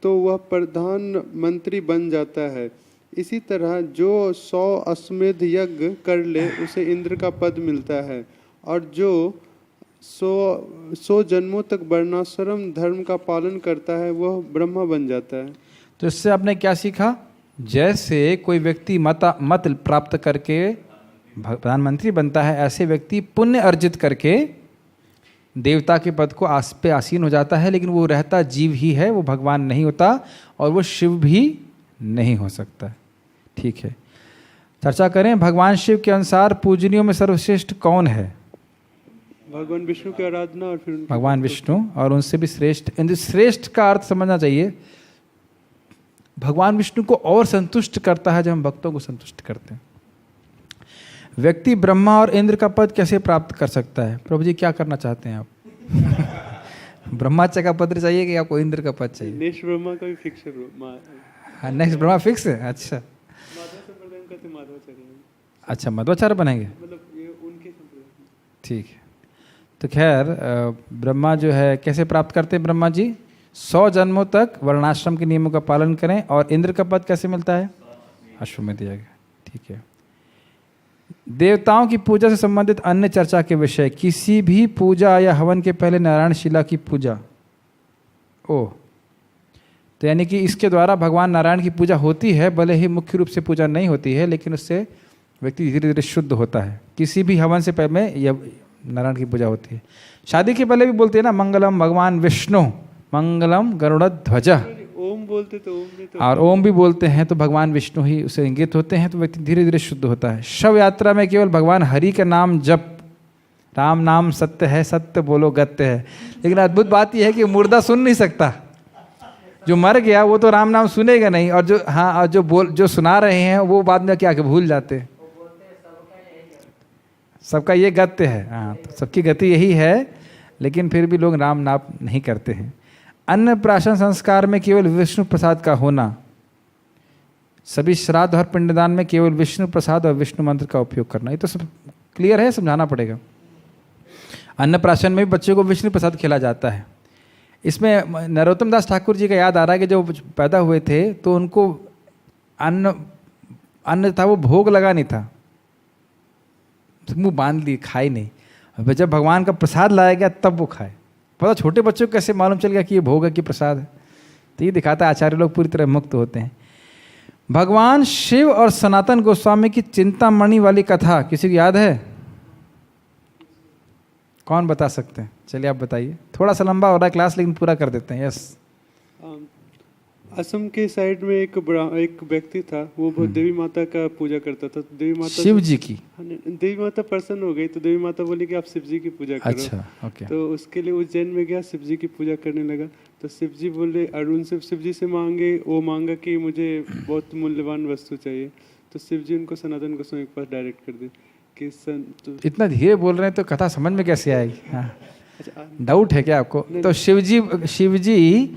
तो वह प्रधानमंत्री बन जाता है। इसी तरह जो 100 अश्वमेध यज्ञ कर ले उसे इंद्र का पद मिलता है, और जो 100 जन्मों तक वर्णाश्रम धर्म का पालन करता है वह ब्रह्मा बन जाता है। तो इससे आपने क्या सीखा? जैसे कोई व्यक्ति मत प्राप्त करके प्रधानमंत्री बनता है, ऐसे व्यक्ति पुण्य अर्जित करके देवता के पद को पे आसीन हो जाता है, लेकिन वो रहता जीव ही है, वो भगवान नहीं होता और वो शिव भी नहीं हो सकता। ठीक है, चर्चा करें। भगवान शिव के अनुसार पूजनीयों में सर्वश्रेष्ठ कौन है? भगवान विष्णु की आराधना और फिर भगवान विष्णु, और उनसे भी श्रेष्ठ। श्रेष्ठ का अर्थ समझना चाहिए, भगवान विष्णु को और संतुष्ट करता है जब हम भक्तों को संतुष्ट करते हैं। व्यक्ति ब्रह्मा और इंद्र का पद कैसे प्राप्त कर सकता है? प्रभु जी क्या करना चाहते हैं आप? ब्रह्माचार्य का पद चाहिए कि आपको इंद्र का पद चाहिए? नेक्स्ट ब्रह्मा का भी फिक्स है। नेक्स्ट ब्रह्मा फिक्स है। अच्छा अच्छा, मध्वाचार्य बनेंगे, मतलब ये उनके संप्रदाय। ठीक है। तो खैर ब्रह्मा जो है कैसे प्राप्त करते हैं? ब्रह्मा जी 100 जन्मों तक वर्णाश्रम के नियमों का पालन करें। और इंद्र का पद कैसे मिलता है? अश्वमेध यज्ञ। ठीक है, देवताओं की पूजा से संबंधित अन्य चर्चा के विषय, किसी भी पूजा या हवन के पहले नारायण शिला की पूजा। ओह, तो यानी कि इसके द्वारा भगवान नारायण की पूजा होती है, भले ही मुख्य रूप से पूजा नहीं होती है, लेकिन उससे व्यक्ति धीरे धीरे शुद्ध होता है। किसी भी हवन से पहले यह नारायण की पूजा होती है। शादी के पहले भी बोलते हैं ना, मंगलम भगवान विष्णु मंगलम गरुड़ध्वज, ओम बोलते तो ओम में तो और ओम भी बोलते हैं तो भगवान विष्णु ही उसे इंगित होते हैं, तो व्यक्ति धीरे धीरे शुद्ध होता है। शव यात्रा में केवल भगवान हरि का नाम जप, राम नाम सत्य है, सत्य बोलो गत्य है। लेकिन अद्भुत बात यह है कि मुर्दा सुन नहीं सकता, जो मर गया वो तो राम नाम सुनेगा नहीं, और जो और जो सुना रहे हैं वो बाद में क्या भूल जाते हैं। सबका ये गत्य है, हाँ, तो सबकी गति यही है, लेकिन फिर भी लोग राम नाम नहीं करते हैं। अन्नप्राशन संस्कार में केवल विष्णु प्रसाद का होना, सभी श्राद्ध और पिंडदान में केवल विष्णु प्रसाद और विष्णु मंत्र का उपयोग करना, ये तो सब क्लियर है, समझाना पड़ेगा। अन्नप्राशन में भी बच्चों को विष्णु प्रसाद खिलाया जाता है। इसमें नरोत्तम दास ठाकुर जी का याद आ रहा है कि जो पैदा हुए थे तो उनको अन्न था वो भोग लगा नहीं था, मुंह बांध लिए, खाए नहीं। अब जब भगवान का प्रसाद लाया गया तब वो खाए। पता छोटे बच्चों को कैसे मालूम चल गया कि ये भोग है कि प्रसाद है? तो ये दिखाता है आचार्य लोग पूरी तरह मुक्त होते हैं। भगवान शिव और सनातन गोस्वामी की चिंतामणि वाली कथा किसी को याद है? कौन बता सकते हैं? चलिए आप बताइए, थोड़ा सा लंबा हो रहा है क्लास, लेकिन पूरा कर देते हैं। यस। असम के साइड में एक व्यक्ति था, वो बहुत देवी माता का पूजा करता था। देवी माता शिव जी की? देवी माता प्रसन्न हो गई तो देवी माता बोली कि आप शिव जी की पूजा करो। अच्छा, ओके। तो उसके लिए उज्जैन में गया, शिव जी की पूजा करने लगा। तो शिव जी बोले, अरुण से शिव जी से मांगा कि मुझे बहुत मूल्यवान वस्तु चाहिए। तो शिव जी उनको सनातन गोस्वामी के पास डायरेक्ट कर दी कि तो इतना धीरे बोल रहे हैं तो कथा समझ में कैसे आएगी? हाँ, डाउट है क्या आपको? तो शिव जी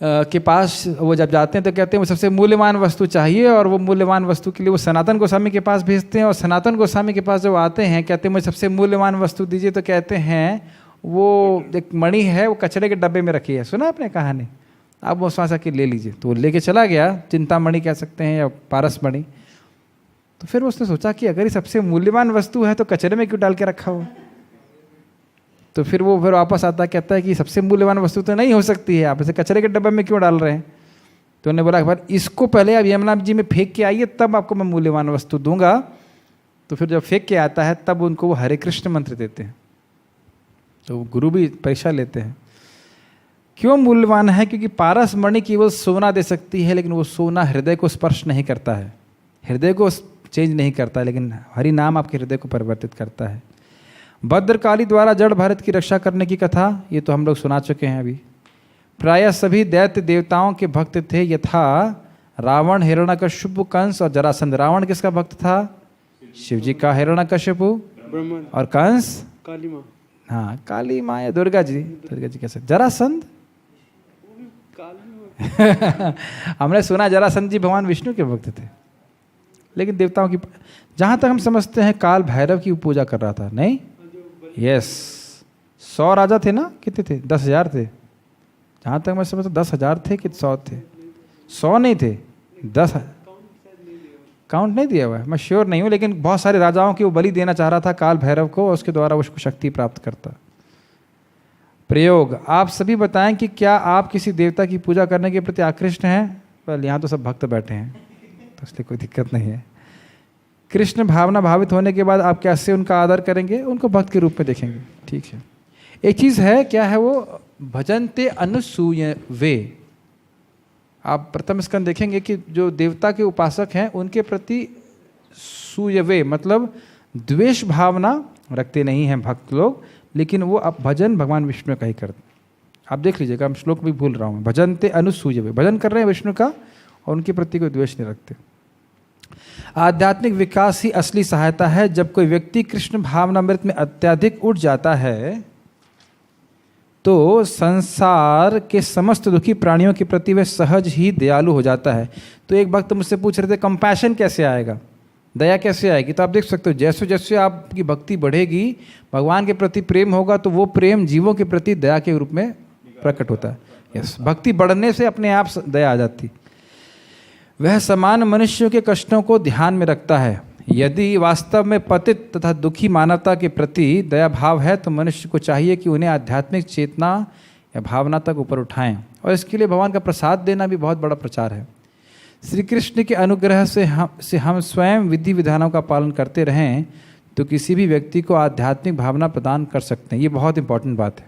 के पास वो जब जाते हैं तो कहते हैं वो सबसे मूल्यवान वस्तु चाहिए, और वो मूल्यवान वस्तु के लिए वो सनातन गोस्वामी के पास भेजते हैं। और सनातन गोस्वामी के पास जब आते हैं कहते हैं मुझे सबसे मूल्यवान वस्तु दीजिए, तो कहते हैं वो एक मणि है, वो कचरे के डब्बे में रखी है। सुना आपने कहानी? आप वो वहाँ से ले लीजिए। तो वो लेके चला गया, चिंतामणि कह सकते हैं या पारस मणि। तो फिर उसने सोचा कि अगर ये सबसे मूल्यवान वस्तु है तो कचरे में क्यों डाल के रखा हो? तो फिर वो वापस आता है, कहता है कि सबसे मूल्यवान वस्तु तो नहीं हो सकती है, आप इसे कचरे के डब्बे में क्यों डाल रहे हैं? तो उन्होंने बोला भाई इसको पहले आप यमुना जी में फेंक के आइए, तब आपको मैं मूल्यवान वस्तु दूंगा। तो फिर जब फेंक के आता है तब उनको वो हरे कृष्ण मंत्र देते हैं। तो गुरु भी परीक्षा लेते हैं। क्यों मूल्यवान है? क्योंकि पारस मणि केवल सोना दे सकती है, लेकिन वो सोना हृदय को स्पर्श नहीं करता है, हृदय को चेंज नहीं करता, लेकिन हरि नाम आपके हृदय को परिवर्तित करता है। भद्रकाली द्वारा जड़ भारत की रक्षा करने की कथा, ये तो हम लोग सुना चुके हैं अभी। प्रायः सभी दैत्य देवताओं के भक्त थे, यथा रावण, हिरण्यकशिपु, कंस और जरासंध। रावण किसका भक्त था? शिव जी का। हिरण्यकशिपु ब्रह्मा और कंस काली माँ। हाँ, काली माँ या दुर्गा जी कह सकते। जरासंध हमने सुना जरासंध जी भगवान विष्णु के भक्त थे, लेकिन देवताओं की, जहाँ तक हम समझते हैं काल भैरव की पूजा कर रहा था। नहीं, यस, 100 राजा थे ना? कितने थे? 10,000 थे। जहाँ तक मैं समझता 10,000 थे कि 100 थे? 100 नहीं थे, 10। काउंट नहीं दिया हुआ है, मैं श्योर नहीं हूँ, लेकिन बहुत सारे राजाओं की वो बलि देना चाह रहा था काल भैरव को, और उसके द्वारा उसको शक्ति प्राप्त करता। प्रयोग, आप सभी बताएं कि क्या आप किसी देवता की पूजा करने के प्रति आकृष्ट हैं? well, यहाँ तो सब भक्त बैठे हैं तो इसलिए कोई दिक्कत नहीं है। कृष्ण भावना भावित होने के बाद आप कैसे उनका आदर करेंगे? उनको भक्त के रूप में देखेंगे। ठीक है। एक चीज़ है, क्या है वो? भजनते अनुसूय वे। आप प्रथम स्कंद देखेंगे कि जो देवता के उपासक हैं उनके प्रति सूयवे मतलब द्वेष भावना रखते नहीं हैं भक्त लोग, लेकिन वो अब भजन भगवान विष्णु का ही करते। आप देख लीजिएगा, हम श्लोक भी भूल रहा हूँ। भजनते अनुसूयवे, भजन कर रहे हैं विष्णु का और उनके प्रति कोई द्वेष नहीं रखते। आध्यात्मिक विकास ही असली सहायता है। जब कोई व्यक्ति कृष्ण भावनामृत में अत्यधिक उठ जाता है तो संसार के समस्त दुखी प्राणियों के प्रति वह सहज ही दयालु हो जाता है। तो एक भक्त मुझसे पूछ रहे थे कंपैशन कैसे आएगा, दया कैसे आएगी? तो आप देख सकते हो जैसे जैसे आपकी भक्ति बढ़ेगी, भगवान के प्रति प्रेम होगा, तो वो प्रेम जीवों के प्रति दया के रूप में प्रकट होता है। यस, भक्ति बढ़ने से अपने आप दया आ जाती। वह समान मनुष्यों के कष्टों को ध्यान में रखता है। यदि वास्तव में पतित तथा दुखी मानवता के प्रति दया भाव है तो मनुष्य को चाहिए कि उन्हें आध्यात्मिक चेतना या भावना तक ऊपर उठाएं, और इसके लिए भगवान का प्रसाद देना भी बहुत बड़ा प्रचार है। श्री कृष्ण के अनुग्रह से हम स्वयं विधि विधानों का पालन करते रहें तो किसी भी व्यक्ति को आध्यात्मिक भावना प्रदान कर सकते हैं। ये बहुत इंपॉर्टेंट बात है।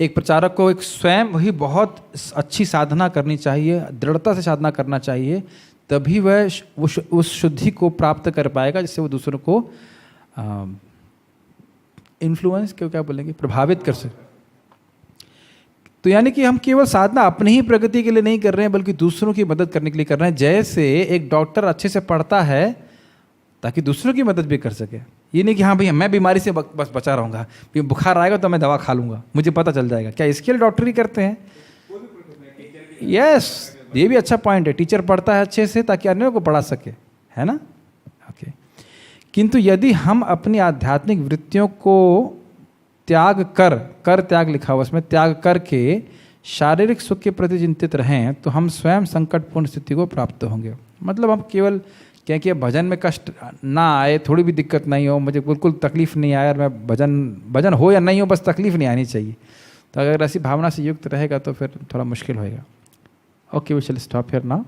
एक प्रचारक को एक स्वयं ही बहुत अच्छी साधना करनी चाहिए, दृढ़ता से साधना करना चाहिए, तभी वह उस शुद्धि को प्राप्त कर पाएगा जिससे वो दूसरों को इन्फ्लुएंस क्या बोलेंगे, प्रभावित कर सके। तो यानी कि हम केवल साधना अपनी ही प्रगति के लिए नहीं कर रहे हैं बल्कि दूसरों की मदद करने के लिए कर रहे हैं। जैसे एक डॉक्टर अच्छे से पढ़ता है ताकि दूसरों की मदद भी कर सके। ये नहीं कि हाँ भैया मैं बीमारी से बस बचा रहूँगा, बुखार आएगा तो मैं दवा खा लूँगा, मुझे पता चल जाएगा। क्या इसके लिए डॉक्टर ही करते हैं? यस, ये भी अच्छा पॉइंट है। टीचर पढ़ता है अच्छे से ताकि अन्यों को पढ़ा सके, है ना? ओके। किंतु यदि हम अपनी आध्यात्मिक वृत्तियों को त्याग कर त्याग लिखा हुआ उसमें, त्याग करके शारीरिक सुख के प्रति चिंतित रहें तो हम स्वयं संकटपूर्ण स्थिति को प्राप्त होंगे। मतलब हम केवल क्या कि भजन में कष्ट ना आए, थोड़ी भी दिक्कत नहीं हो, मुझे बिल्कुल तकलीफ नहीं आए और मैं भजन हो या नहीं हो बस तकलीफ नहीं आनी चाहिए। तो अगर ऐसी भावना से युक्त रहेगा तो फिर थोड़ा मुश्किल होएगा। Okay, we shall stop here now.